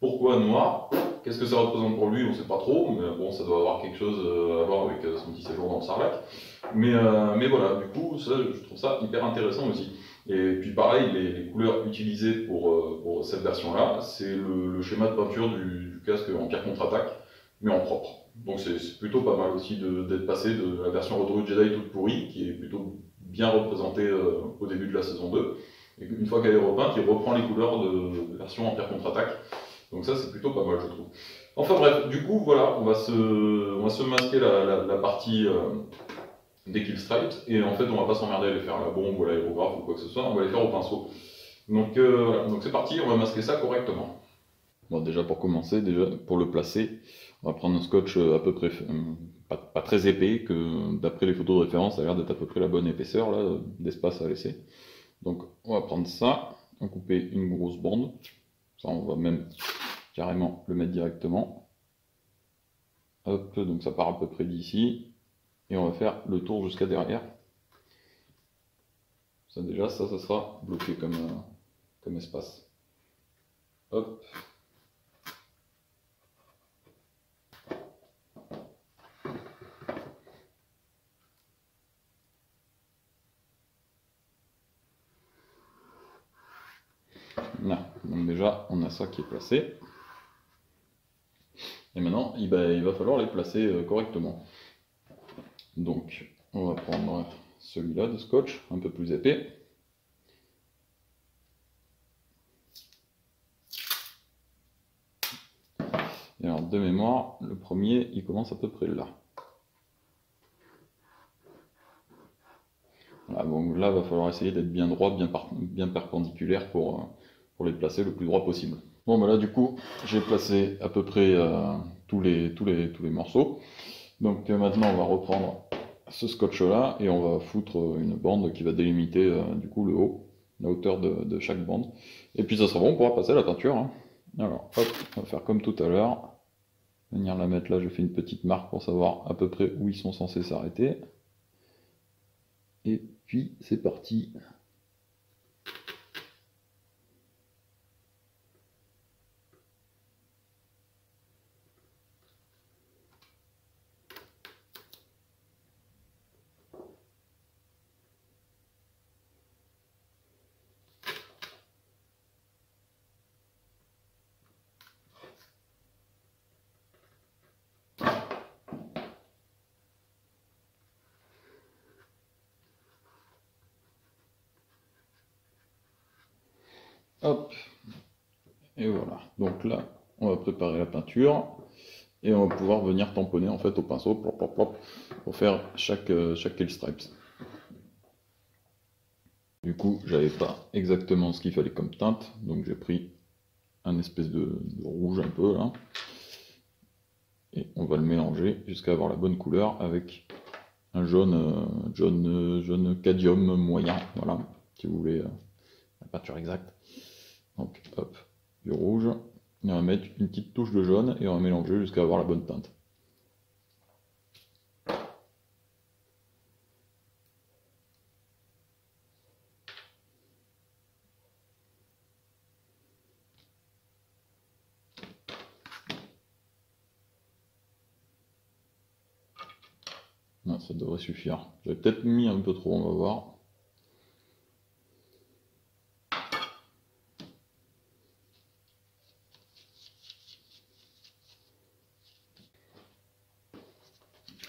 Pourquoi noir? Qu'est-ce que ça représente pour lui? On ne sait pas trop, mais bon, ça doit avoir quelque chose à voir avec son petit séjour dans le Sarlacc. Mais voilà, du coup, ça, je trouve ça hyper intéressant aussi. Et puis pareil, les couleurs utilisées pour cette version-là, c'est le schéma de peinture du casque Empire Contre-Attaque, mais en propre. Donc c'est plutôt pas mal aussi d'être passé de la version Retour du Jedi toute pourrie, qui est plutôt bien représentée au début de la saison 2, et une fois qu'elle est repeinte, il reprend les couleurs de version Empire Contre-Attaque. Donc ça, c'est plutôt pas mal, je trouve. Enfin bref, du coup, voilà, on va se masquer la partie des Kill Stripes, et en fait, on va pas s'emmerder à les faire à la bombe ou à l'aérographe ou quoi que ce soit, on va les faire au pinceau. Donc voilà, donc c'est parti, on va masquer ça correctement. Bon, déjà pour commencer, pour le placer, on va prendre un scotch à peu près, pas très épais, que d'après les photos de référence, ça a l'air d'être à peu près la bonne épaisseur là, d'espace à laisser. Donc on va prendre ça, on va couper une grosse bande, ça on va même carrément le mettre directement. Hop, donc ça part à peu près d'ici, et on va faire le tour jusqu'à derrière. Ça déjà, ça sera bloqué comme espace. Hop. Là, donc déjà, on a ça qui est placé. Et maintenant, il va falloir les placer correctement. Donc, on va prendre celui-là de scotch, un peu plus épais. Et alors, de mémoire, le premier, il commence à peu près là. Voilà, donc là, il va falloir essayer d'être bien droit, bien perpendiculaire pour les placer le plus droit possible. Bon, bah là, du coup, j'ai placé à peu près tous les morceaux. Donc maintenant, on va reprendre ce scotch-là et on va foutre une bande qui va délimiter du coup le haut, la hauteur de chaque bande. Et puis ça sera bon, on pourra passer à la peinture. Hein. Alors, hop, on va faire comme tout à l'heure. Venir la mettre là, je fais une petite marque pour savoir à peu près où ils sont censés s'arrêter. Et puis c'est parti. Hop, et voilà. Donc là, on va préparer la peinture et on va pouvoir venir tamponner en fait au pinceau plop, plop, plop, pour faire chaque kill stripes. Du coup, j'avais pas exactement ce qu'il fallait comme teinte, donc j'ai pris un espèce de rouge un peu là, et on va le mélanger jusqu'à avoir la bonne couleur avec un jaune cadmium moyen, voilà, si vous voulez la peinture exacte. Donc hop, du rouge, et on va mettre une petite touche de jaune et on va mélanger jusqu'à avoir la bonne teinte. Non, ça devrait suffire. J'avais peut-être mis un peu trop, on va voir.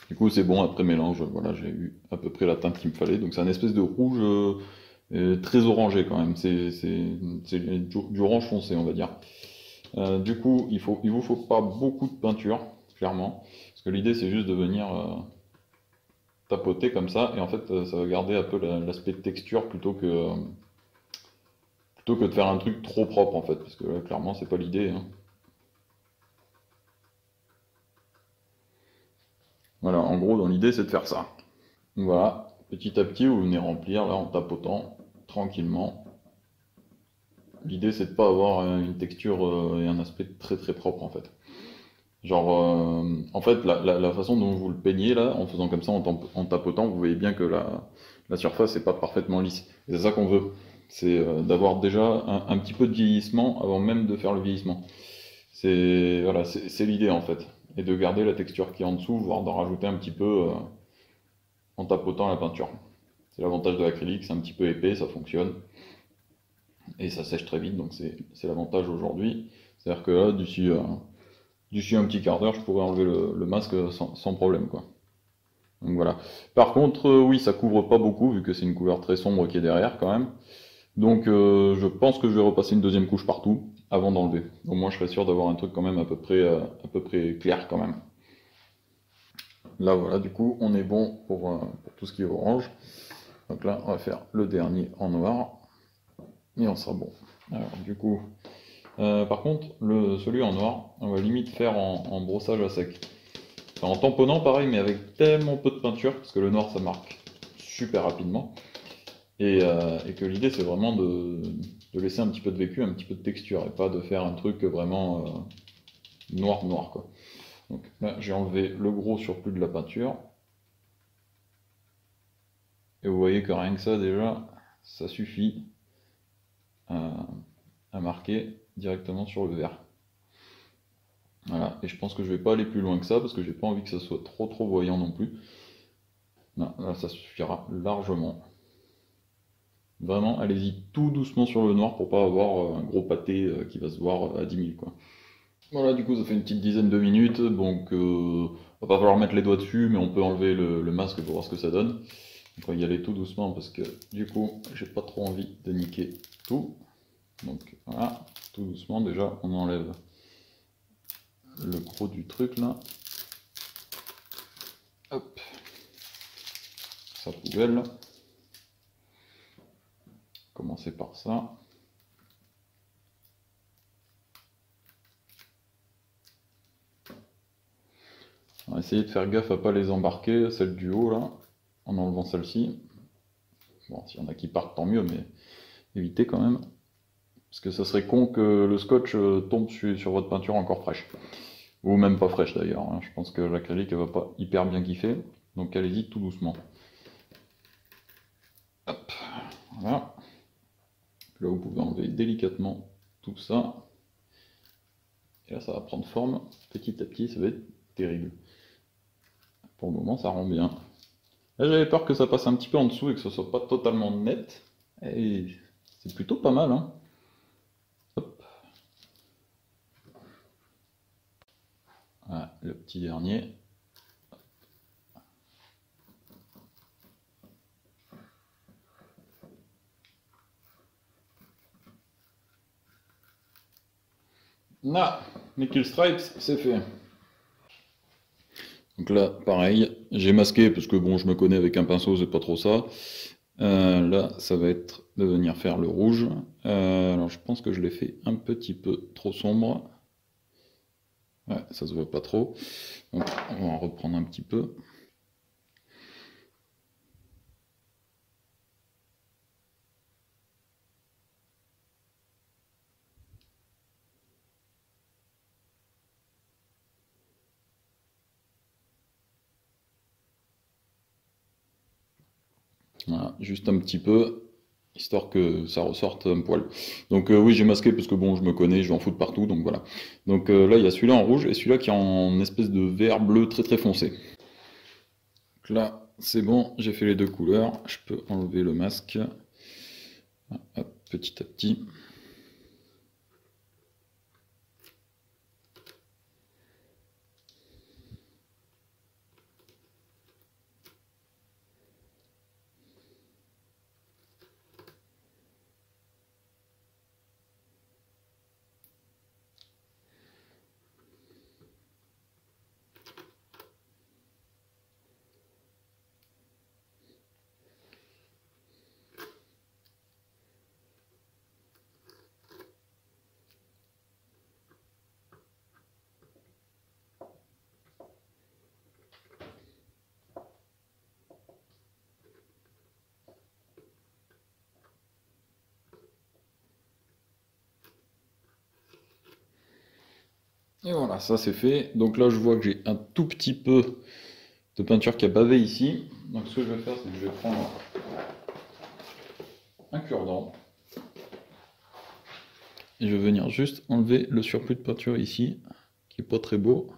Du coup, c'est bon, après mélange, voilà, j'ai eu à peu près la teinte qu'il me fallait. Donc c'est un espèce de rouge très orangé quand même. C'est du orange foncé, on va dire. Du coup, il vous faut pas beaucoup de peinture, clairement. Parce que l'idée, c'est juste de venir tapoter comme ça. Et en fait, ça va garder un peu l'aspect de texture plutôt que de faire un truc trop propre, en fait. Parce que là, clairement, c'est pas l'idée, hein. Voilà, en gros, dans l'idée, c'est de faire ça. Donc voilà, petit à petit, vous venez remplir là en tapotant tranquillement. L'idée, c'est de pas avoir une texture et un aspect très très propre en fait. Genre, en fait, la façon dont vous le peignez là, en faisant comme ça, en tapotant, vous voyez bien que la surface n'est pas parfaitement lisse. Et c'est ça qu'on veut. C'est d'avoir déjà un petit peu de vieillissement avant même de faire le vieillissement. C'est voilà, c'est l'idée en fait. Et de garder la texture qui est en dessous, voire d'en rajouter un petit peu en tapotant la peinture. C'est l'avantage de l'acrylique, c'est un petit peu épais, ça fonctionne. Et ça sèche très vite, donc c'est l'avantage aujourd'hui. C'est-à-dire que là, d'ici un petit quart d'heure, je pourrais enlever le masque sans problème, quoi. Donc voilà. Par contre, oui, ça couvre pas beaucoup, vu que c'est une couleur très sombre qui est derrière, quand même. Donc je pense que je vais repasser une deuxième couche partout, avant d'enlever. Au moins, je serai sûr d'avoir un truc quand même à peu près clair, quand même. Là, voilà, du coup, on est bon pour tout ce qui est orange. Donc là, on va faire le dernier en noir. Et on sera bon. Alors, du coup, par contre, celui en noir, on va limite faire en brossage à sec. Enfin, en tamponnant, pareil, mais avec tellement peu de peinture, parce que le noir, ça marque super rapidement. Et que l'idée, c'est vraiment de laisser un petit peu de vécu, un petit peu de texture, et pas de faire un truc vraiment noir, quoi. Donc là, j'ai enlevé le gros surplus de la peinture. Et vous voyez que rien que ça, déjà, ça suffit à marquer directement sur le verre. Voilà, et je pense que je vais pas aller plus loin que ça parce que j'ai pas envie que ça soit trop voyant non plus. Non, là ça suffira largement. Vraiment, allez-y tout doucement sur le noir pour pas avoir un gros pâté qui va se voir à 10 000 quoi. Voilà, du coup ça fait une petite dizaine de minutes, donc va pas falloir mettre les doigts dessus, mais on peut enlever le masque pour voir ce que ça donne. Donc on va y aller tout doucement parce que du coup j'ai pas trop envie de niquer tout. Donc voilà, tout doucement déjà on enlève le gros du truc là. Hop, sa poubelle. Commencer par ça. On va essayer de faire gaffe à pas les embarquer, celle du haut là, en enlevant celle-ci. Bon, s'il y en a qui partent, tant mieux, mais évitez quand même. Parce que ça serait con que le scotch tombe sur votre peinture encore fraîche. Ou même pas fraîche d'ailleurs, hein. Je pense que l'acrylique elle va pas hyper bien kiffer. Donc allez-y tout doucement. Hop, voilà. Là vous pouvez enlever délicatement tout ça. Et là ça va prendre forme petit à petit, ça va être terrible. Pour le moment ça rend bien. Là j'avais peur que ça passe un petit peu en dessous et que ce soit pas totalement net. Et c'est plutôt pas mal, hein. Hop. Voilà, le petit dernier. Là, Nickel Stripes, c'est fait. Donc là, pareil, j'ai masqué parce que bon, je me connais avec un pinceau, c'est pas trop ça. Là, ça va être de venir faire le rouge. Alors, je pense que je l'ai fait un petit peu trop sombre. Ouais, ça se voit pas trop. Donc, on va en reprendre un petit peu. Voilà, juste un petit peu, histoire que ça ressorte un poil. Donc oui, j'ai masqué parce que bon, je me connais, je vais en foutre partout, donc voilà. Donc là, il y a celui-là en rouge et celui-là qui est en espèce de vert bleu très très foncé. Donc là, c'est bon, j'ai fait les deux couleurs, je peux enlever le masque. Hop, petit à petit. Et voilà, ça c'est fait. Donc là, je vois que j'ai un tout petit peu de peinture qui a bavé ici. Donc ce que je vais faire, c'est que je vais prendre un cure-dent. Et je vais venir juste enlever le surplus de peinture ici, qui est pas très beau.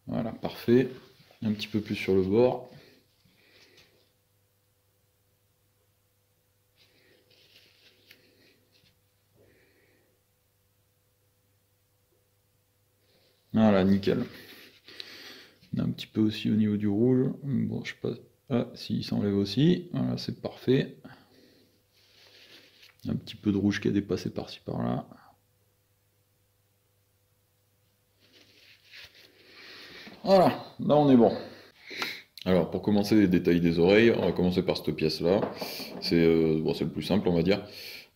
Voilà, parfait. Un petit peu plus sur le bord. Voilà, nickel. On a un petit peu aussi au niveau du rouge. Bon, je sais pas. Ah, si, il s'enlève aussi. Voilà, c'est parfait. Un petit peu de rouge qui a dépassé par-ci par-là. Voilà, là on est bon. Alors pour commencer les détails des oreilles, on va commencer par cette pièce-là. C'est bon, c'est le plus simple, on va dire.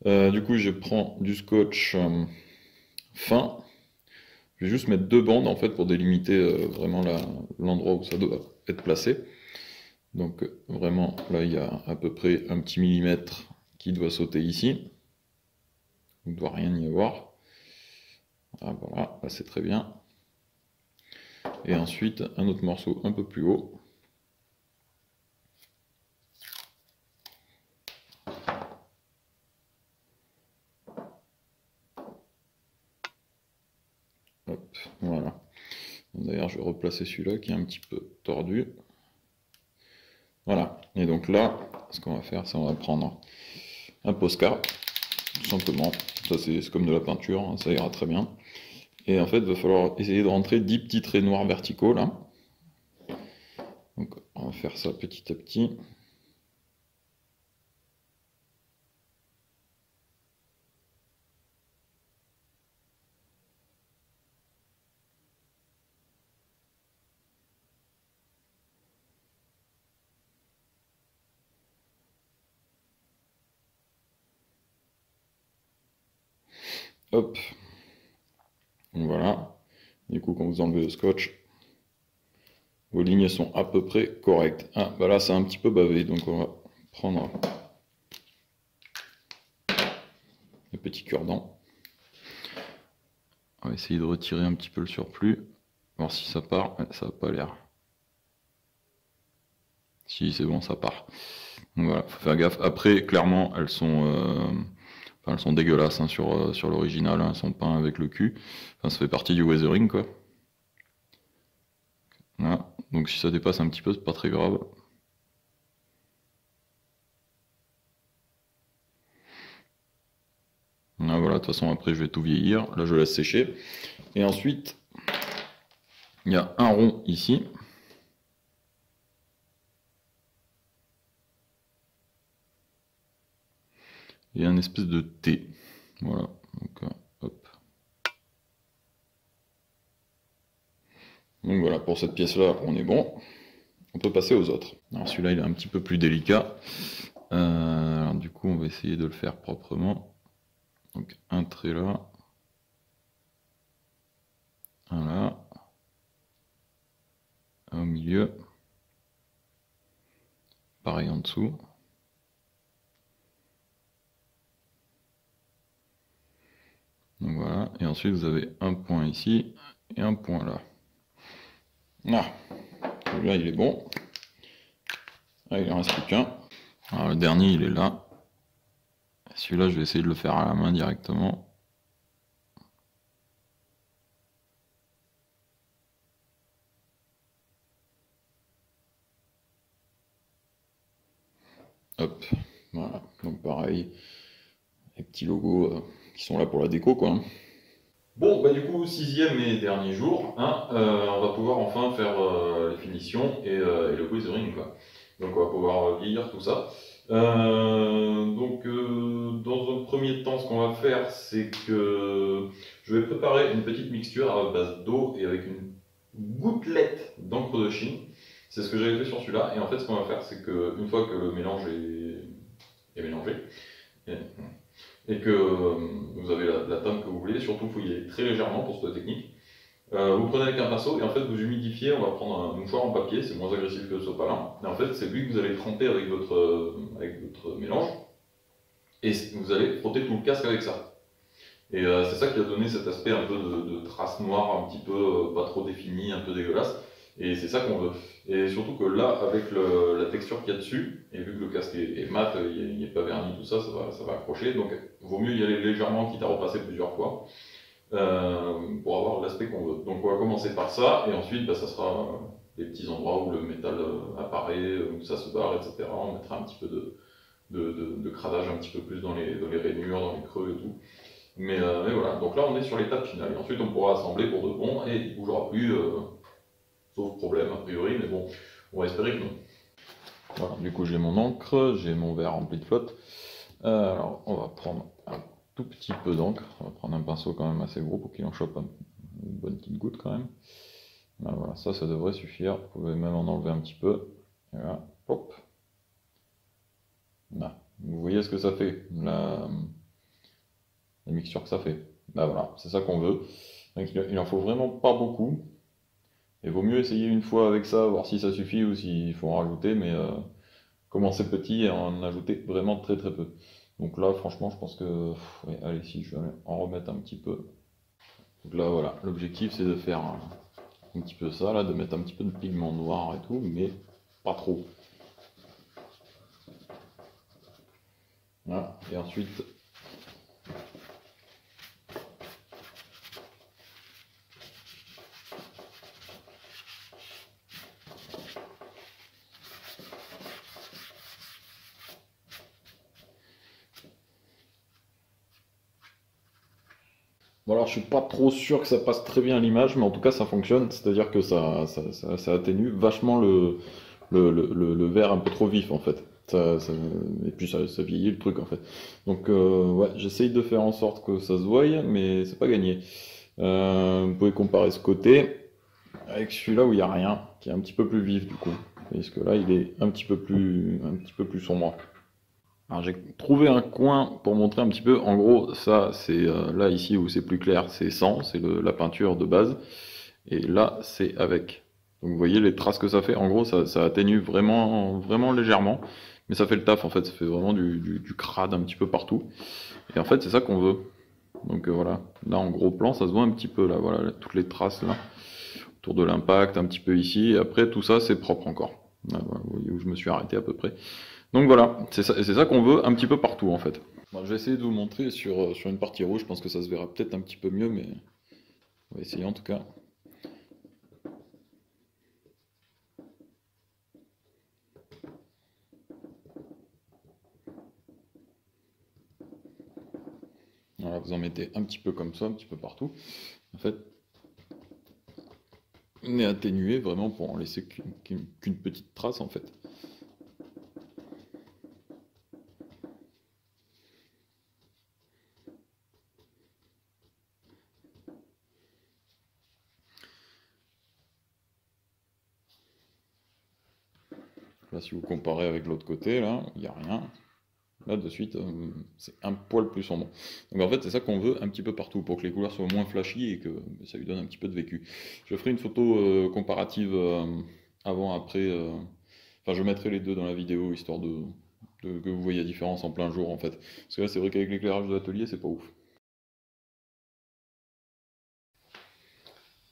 Du coup, je prends du scotch fin. Je vais juste mettre deux bandes en fait pour délimiter vraiment l'endroit où ça doit être placé. Donc vraiment, là il y a à peu près un petit millimètre qui doit sauter ici. Il ne doit rien y avoir. Ah, voilà, là c'est très bien. Et ensuite, un autre morceau un peu plus haut. Hop, voilà. D'ailleurs, je vais replacer celui-là qui est un petit peu tordu. Voilà. Et donc là, ce qu'on va faire, c'est on va prendre un Posca, tout simplement. Ça, c'est comme de la peinture, hein, ça ira très bien. Et en fait, il va falloir essayer de rentrer 10 petits traits noirs verticaux, là. Donc, on va faire ça petit à petit. Hop. Donc voilà. Du coup, quand vous enlevez le scotch, vos lignes sont à peu près correctes. Ah, bah là, c'est un petit peu bavé, donc on va prendre le petit cure-dent. On va essayer de retirer un petit peu le surplus, voir si ça part. Ouais, ça n'a pas l'air. Si, c'est bon, ça part. Donc voilà, faut faire gaffe. Après, clairement, elles sont dégueulasses hein, sur l'original, hein, elles sont peintes avec le cul. Enfin, ça fait partie du weathering, quoi. Voilà. Donc si ça dépasse un petit peu, c'est pas très grave. Là, voilà, de toute façon, après, je vais tout vieillir. Là, je laisse sécher. Et ensuite, il y a un rond ici. Et un espèce de T. Voilà. Donc, hop. Donc voilà, pour cette pièce-là, on est bon. On peut passer aux autres. Alors celui-là, il est un petit peu plus délicat. Alors, du coup, on va essayer de le faire proprement. Donc un trait là. Un là. Un au milieu. Pareil en dessous. Donc voilà. Et ensuite, vous avez un point ici et un point là. Ah, celui-là, il est bon. Ah, il en reste plus qu'un. Alors, le dernier, il est là. Celui-là, je vais essayer de le faire à la main directement. Hop, voilà. Donc pareil, les petits logos qui sont là pour la déco, quoi. Bon, bah du coup, sixième et dernier jour, hein, on va pouvoir enfin faire les finitions et le weathering, quoi. Donc on va pouvoir vieillir tout ça. Dans un premier temps, ce qu'on va faire, c'est que je vais préparer une petite mixture à base d'eau et avec une gouttelette d'encre de Chine. C'est ce que j'avais fait sur celui-là. Et en fait, ce qu'on va faire, c'est que une fois que le mélange est mélangé, et que vous avez la teinte que vous voulez, surtout il faut y aller très légèrement pour cette technique. Vous prenez avec un pinceau et en fait vous humidifiez, on va prendre un mouchoir en papier, c'est moins agressif que le sopalin. Et en fait c'est lui que vous allez tremper avec votre mélange et vous allez frotter tout le casque avec ça. Et c'est ça qui a donné cet aspect un peu de trace noire, un petit peu pas trop défini, un peu dégueulasse. Et c'est ça qu'on veut. Et surtout que là, avec la texture qu'il y a dessus, et vu que le casque est mat, il n'est pas verni, tout ça, ça va accrocher. Donc vaut mieux y aller légèrement, quitte à repasser plusieurs fois, pour avoir l'aspect qu'on veut. Donc on va commencer par ça, et ensuite bah, ça sera les petits endroits où le métal apparaît, où ça se barre, etc. On mettra un petit peu de cradage un petit peu plus dans les rainures, dans les creux et tout. Mais voilà, donc là on est sur l'étape finale. Et ensuite on pourra assembler pour de bon et il ne bougera plus, sauf problème a priori, mais bon, on va espérer que non. Voilà, du coup j'ai mon encre, j'ai mon verre rempli de flotte. Alors on va prendre un tout petit peu d'encre, on va prendre un pinceau quand même assez gros pour qu'il en chope une bonne petite goutte quand même. Là, voilà, ça devrait suffire, vous pouvez même en enlever un petit peu. Et voilà, hop. Là, vous voyez ce que ça fait, la mixture que ça fait. Bah voilà, c'est ça qu'on veut. Donc il en faut vraiment pas beaucoup. Et vaut mieux essayer une fois avec ça, voir si ça suffit ou s'il faut en rajouter, mais commencer petit et en ajouter vraiment très très peu. Donc là, franchement, je pense que, ouais, allez, si je vais en remettre un petit peu. Donc là, voilà, l'objectif c'est de faire un petit peu ça, là, de mettre un petit peu de pigment noir et tout, mais pas trop. Voilà, et ensuite, bon alors je suis pas trop sûr que ça passe très bien à l'image, mais en tout cas ça fonctionne, c'est-à-dire que ça atténue vachement le vert un peu trop vif en fait. Et puis ça vieillit le truc en fait. Donc ouais, j'essaye de faire en sorte que ça se voie, mais c'est pas gagné. Vous pouvez comparer ce côté avec celui-là où il n'y a rien, qui est un petit peu plus vif du coup. Parce que là il est un petit peu plus sombre. Alors j'ai trouvé un coin pour montrer un petit peu. En gros, ça c'est là ici où c'est plus clair, c'est sans, c'est la peinture de base. Et là c'est avec. Donc vous voyez les traces que ça fait. En gros, ça atténue vraiment, vraiment légèrement. Mais ça fait le taf en fait. Ça fait vraiment du crade un petit peu partout. Et en fait, c'est ça qu'on veut. Donc voilà. Là en gros plan, ça se voit un petit peu là. Voilà, toutes les traces là. Autour de l'impact, un petit peu ici. Et après, tout ça, c'est propre encore. Là, voilà, vous voyez où je me suis arrêté à peu près. Donc voilà, c'est ça qu'on veut un petit peu partout en fait. Bon, je vais essayer de vous montrer sur une partie rouge, je pense que ça se verra peut-être un petit peu mieux, mais on va essayer en tout cas. Voilà, vous en mettez un petit peu comme ça, un petit peu partout. En fait, on est atténué vraiment pour en laisser qu'une petite trace en fait. Là, si vous comparez avec l'autre côté, là, il n'y a rien. Là, de suite, c'est un poil plus sombre. Donc en fait, c'est ça qu'on veut un petit peu partout, pour que les couleurs soient moins flashy et que ça lui donne un petit peu de vécu. Je ferai une photo comparative avant-après. Enfin, je mettrai les deux dans la vidéo, histoire que vous voyez la différence en plein jour, en fait. Parce que là, c'est vrai qu'avec l'éclairage de l'atelier, c'est pas ouf.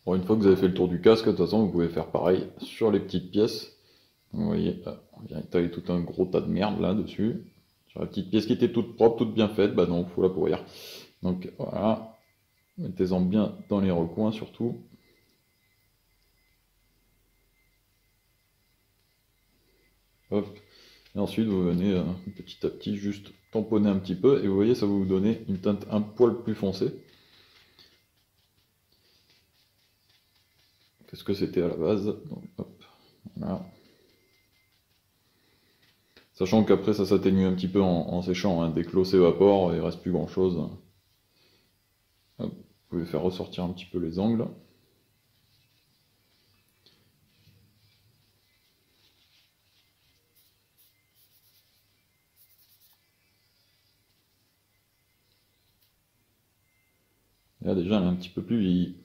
Bon, une fois que vous avez fait le tour du casque, de toute façon, vous pouvez faire pareil sur les petites pièces. Vous voyez, on vient d'étaler tout un gros tas de merde là-dessus. Sur la petite pièce qui était toute propre, toute bien faite, bah non, faut la pourrir. Donc voilà, mettez-en bien dans les recoins surtout. Hop. Et ensuite, vous venez petit à petit juste tamponner un petit peu, et vous voyez, ça va vous donner une teinte un poil plus foncée que ce que c'était à la base. Donc, hop, voilà. Sachant qu'après, ça s'atténue un petit peu en séchant, hein. Dès que l'eau s'évapore, il ne reste plus grand-chose. Hop, vous pouvez faire ressortir un petit peu les angles. Et là, déjà, elle est un petit peu plus vieillie.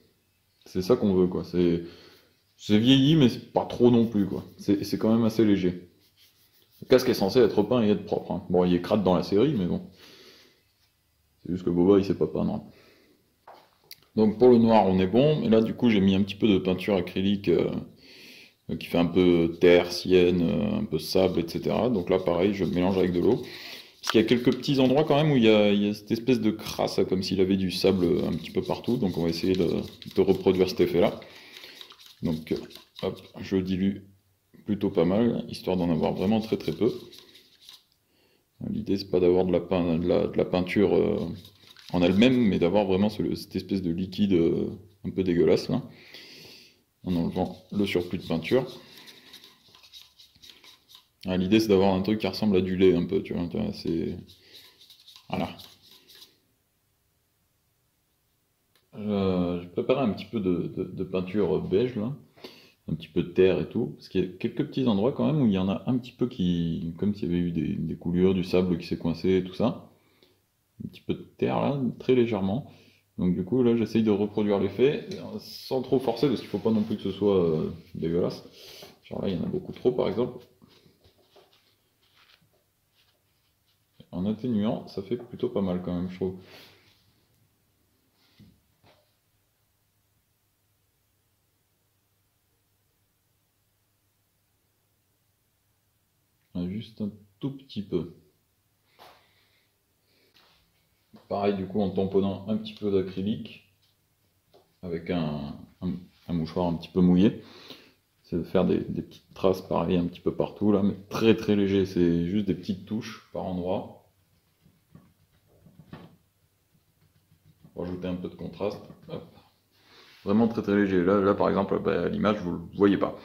C'est ça qu'on veut, quoi. C'est vieilli, mais c'est pas trop non plus, quoi. C'est quand même assez léger. Le casque est censé être peint et être propre, hein. Bon, il est crade dans la série, mais bon. C'est juste que Boba, il sait pas peindre. Donc pour le noir, on est bon. Et là, du coup, j'ai mis un petit peu de peinture acrylique qui fait un peu terre, sienne, un peu sable, etc. Donc là, pareil, je mélange avec de l'eau. Parce qu'il y a quelques petits endroits quand même où il y a cette espèce de crasse, comme s'il avait du sable un petit peu partout. Donc on va essayer de reproduire cet effet-là. Donc hop, je dilue plutôt pas mal, histoire d'en avoir vraiment très très peu. L'idée, c'est pas d'avoir de la peinture en elle-même, mais d'avoir vraiment cette espèce de liquide un peu dégueulasse là, en enlevant le surplus de peinture. Ah, l'idée, c'est d'avoir un truc qui ressemble à du lait un peu, tu vois, c'est... Voilà. J'ai préparé un petit peu de peinture beige là, un petit peu de terre et tout, parce qu'il y a quelques petits endroits quand même où il y en a un petit peu qui, comme s'il y avait eu des coulures, du sable qui s'est coincé et tout ça. Un petit peu de terre là, très légèrement. Donc du coup là j'essaye de reproduire l'effet sans trop forcer parce qu'il faut pas non plus que ce soit dégueulasse. Genre là il y en a beaucoup trop par exemple. En atténuant ça fait plutôt pas mal quand même je trouve. Juste un tout petit peu. Pareil du coup en tamponnant un petit peu d'acrylique avec un mouchoir un petit peu mouillé. C'est de faire des petites traces pareil un petit peu partout là, mais très très léger, c'est juste des petites touches par endroit. Pour ajouter un peu de contraste. Hop. Vraiment très très léger. Là par exemple, bah, à l'image, vous ne le voyez pas.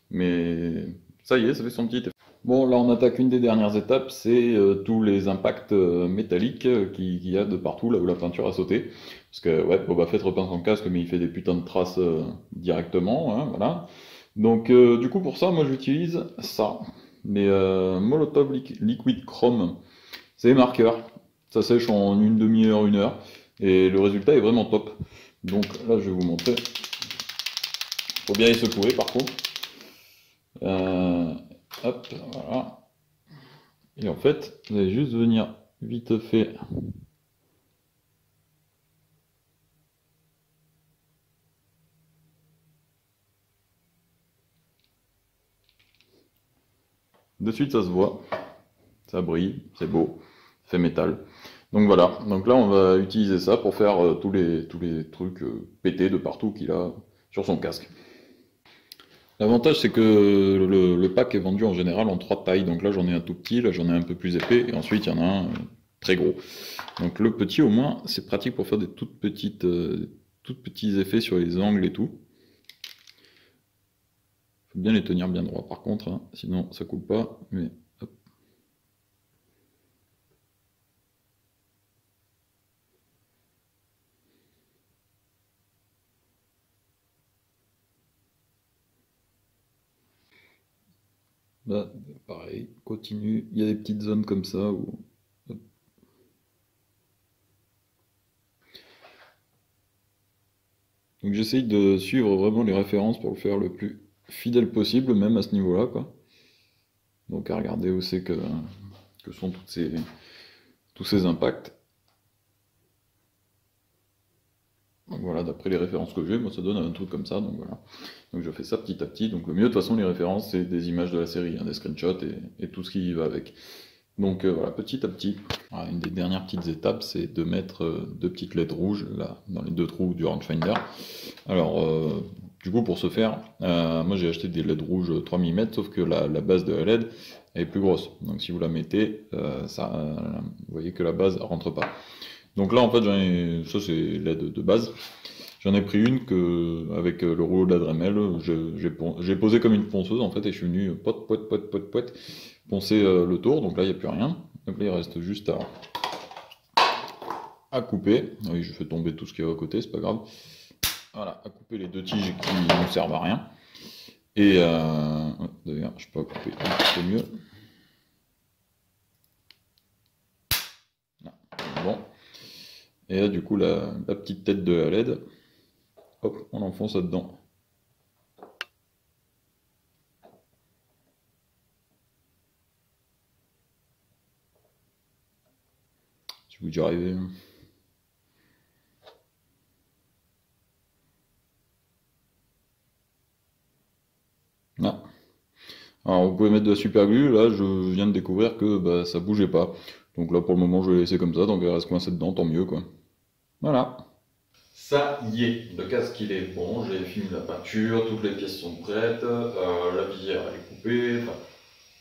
Mais ça y est, ça fait son petit effet. Bon, là on attaque une des dernières étapes, c'est tous les impacts métalliques qu'il y a de partout, là où la peinture a sauté. Parce que ouais, Boba Fett repeint son casque, mais il fait des putains de traces directement, hein, voilà. Donc du coup pour ça, moi j'utilise ça, les Molotov Liquid Chrome. C'est des marqueurs, ça sèche en une demi-heure, une heure, et le résultat est vraiment top. Donc là je vais vous montrer. Faut bien les secouer par contre. Euh, hop, voilà. Et en fait, vous allez juste venir vite fait de suite, ça se voit, ça brille, c'est beau, ça fait métal. Donc voilà, donc là on va utiliser ça pour faire tous les trucs pétés de partout qu'il a sur son casque. L'avantage c'est que le pack est vendu en général en trois tailles, donc là j'en ai un tout petit, là j'en ai un peu plus épais, et ensuite il y en a un très gros. Donc le petit au moins c'est pratique pour faire des toutes petits effets sur les angles et tout. Faut bien les tenir bien droit par contre, hein, sinon ça coule pas, mais hop. Là, pareil, continue. Il y a des petites zones comme ça où. Donc j'essaye de suivre vraiment les références pour le faire le plus fidèle possible, même à ce niveau-là, quoi. Donc à regarder où c'est que sont tous ces impacts. Donc voilà, d'après les références que j'ai, moi ça donne un truc comme ça, donc voilà. Donc je fais ça petit à petit. Donc le mieux, de toute façon, les références, c'est des images de la série, hein, des screenshots et tout ce qui va avec. Donc voilà, petit à petit. Voilà, une des dernières petites étapes, c'est de mettre deux petites LED rouges là, dans les deux trous du rangefinder. Alors, du coup, pour ce faire, moi j'ai acheté des LED rouges 3 mm, sauf que la base de la LED elle est plus grosse. Donc si vous la mettez, vous voyez que la base rentre pas. Donc là, en fait, ça c'est LED de base. J'en ai pris une avec le rouleau de la Dremel, j'ai posé comme une ponceuse en fait et je suis venu poète, poncer le tour. Donc là, il n'y a plus rien. Donc là, il reste juste à couper. Oui, je fais tomber tout ce qui est à côté, c'est pas grave. Voilà, à couper les deux tiges qui ne servent à rien. Et d'ailleurs, je peux couper un petit peu mieux. Là, bon. Et là, du coup, la petite tête de la LED, hop, on l'enfonce là-dedans. Si vous y arrivez. Là. Alors, vous pouvez mettre de la super glue. Là, je viens de découvrir que bah, ça bougeait pas. Donc là, pour le moment, je vais laisser comme ça. Donc, elle reste coincée dedans, tant mieux, quoi. Voilà. Ça y est, le casque il est bon, j'ai fini la peinture, toutes les pièces sont prêtes, la visière elle est coupée, enfin,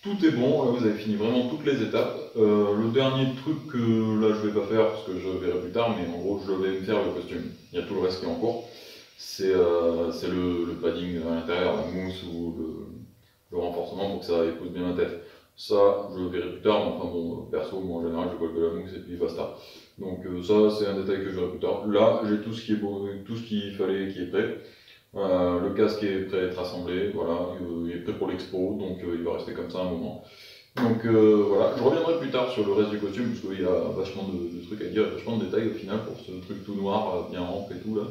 tout est bon, là vous avez fini vraiment toutes les étapes. Le dernier truc que là je vais pas faire parce que je verrai plus tard, mais en gros je vais me faire le costume. Il y a tout le reste qui est en cours. C'est le padding à l'intérieur, la mousse ou le renforcement pour que ça épouse bien la tête. Ça, je verrai plus tard, mais enfin bon, perso, moi en général, je colle de la mousse et puis basta. Donc ça, c'est un détail que je verrai plus tard. Là, j'ai tout ce qui est beau, tout ce qu'il fallait qui est prêt. Le casque est prêt à être assemblé, voilà, il est prêt pour l'expo, donc il va rester comme ça un moment. Donc voilà, je reviendrai plus tard sur le reste du costume, parce qu'il y a vachement de trucs à dire, vachement de détails au final pour ce truc tout noir, bien ample et tout là.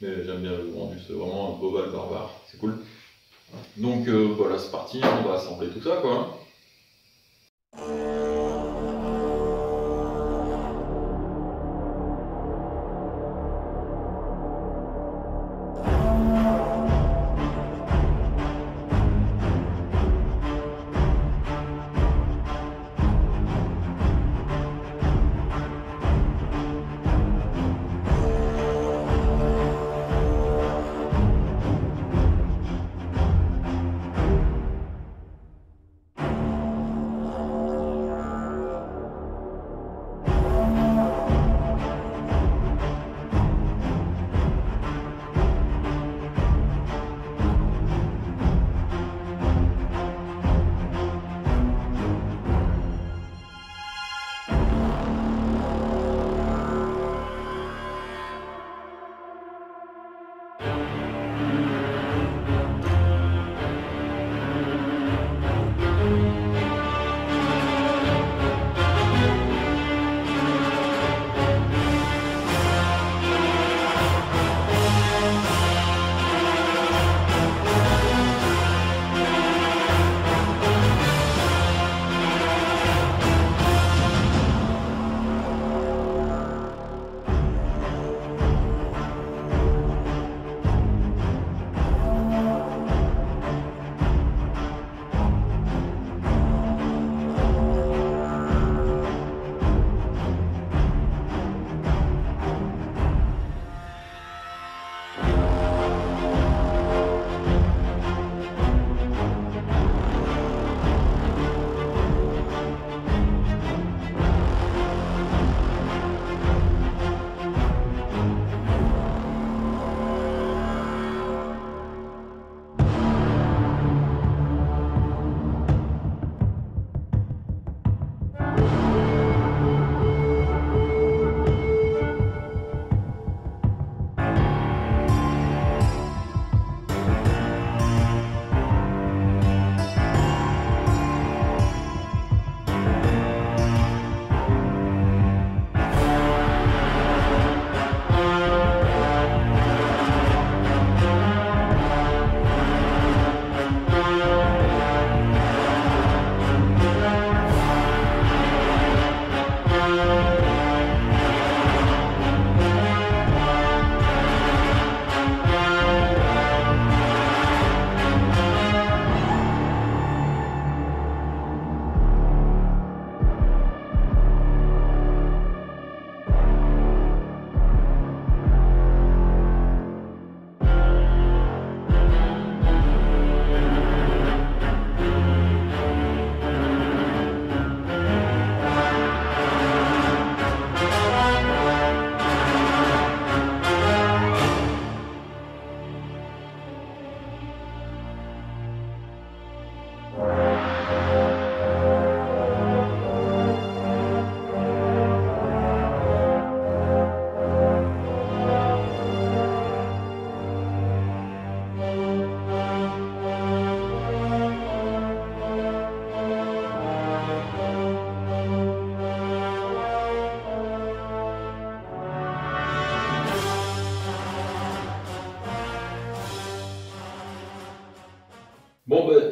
Mais j'aime bien le rendu, c'est vraiment un Boval barbare, c'est cool. Donc voilà, c'est parti, on va assembler tout ça quoi.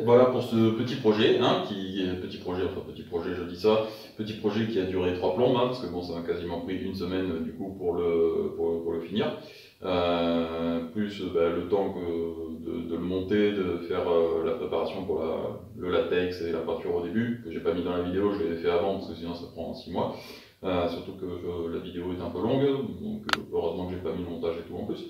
voilà pour ce petit projet, hein, petit projet, je dis ça, petit projet qui a duré 3 plombes, hein, parce que bon, ça m'a quasiment pris une semaine du coup pour le finir. Plus le temps de le monter, de faire la préparation pour le latex et la peinture au début, que j'ai pas mis dans la vidéo, je l'avais fait avant parce que sinon ça prend 6 mois. Surtout que la vidéo est un peu longue, donc heureusement que j'ai pas mis le montage et tout en plus.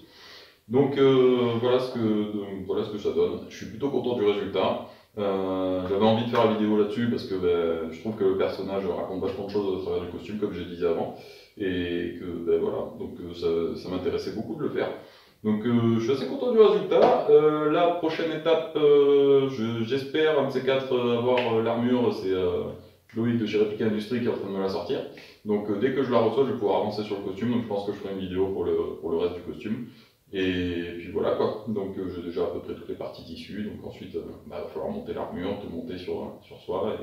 Donc voilà ce que ça donne. Je suis plutôt content du résultat. J'avais envie de faire la vidéo là-dessus parce que je trouve que le personnage raconte vachement de choses à travers du costume, comme je disais avant. Et que voilà, donc ça m'intéressait beaucoup de le faire. Donc je suis assez content du résultat. La prochaine étape, j'espère un de ces quatre avoir l'armure. C'est Loïc de chez Replica Industries qui est en train de me la sortir. Donc dès que je la reçois, je vais pouvoir avancer sur le costume. Donc je pense que je ferai une vidéo pour le reste du costume. Et puis voilà quoi. Donc j'ai déjà à peu près toutes les parties tissues. Donc ensuite, il va falloir monter l'armure, tout monter sur soi.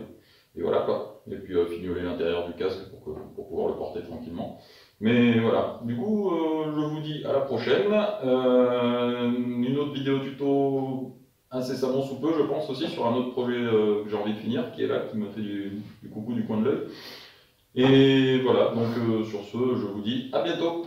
Et voilà quoi. Et puis fignoler l'intérieur du casque pour pouvoir le porter tranquillement. Mais voilà, du coup, je vous dis à la prochaine. Une autre vidéo tuto incessamment sous peu, je pense aussi, sur un autre projet que j'ai envie de finir, qui est là, qui me fait du coucou du coin de l'œil. Et voilà, donc sur ce, je vous dis à bientôt.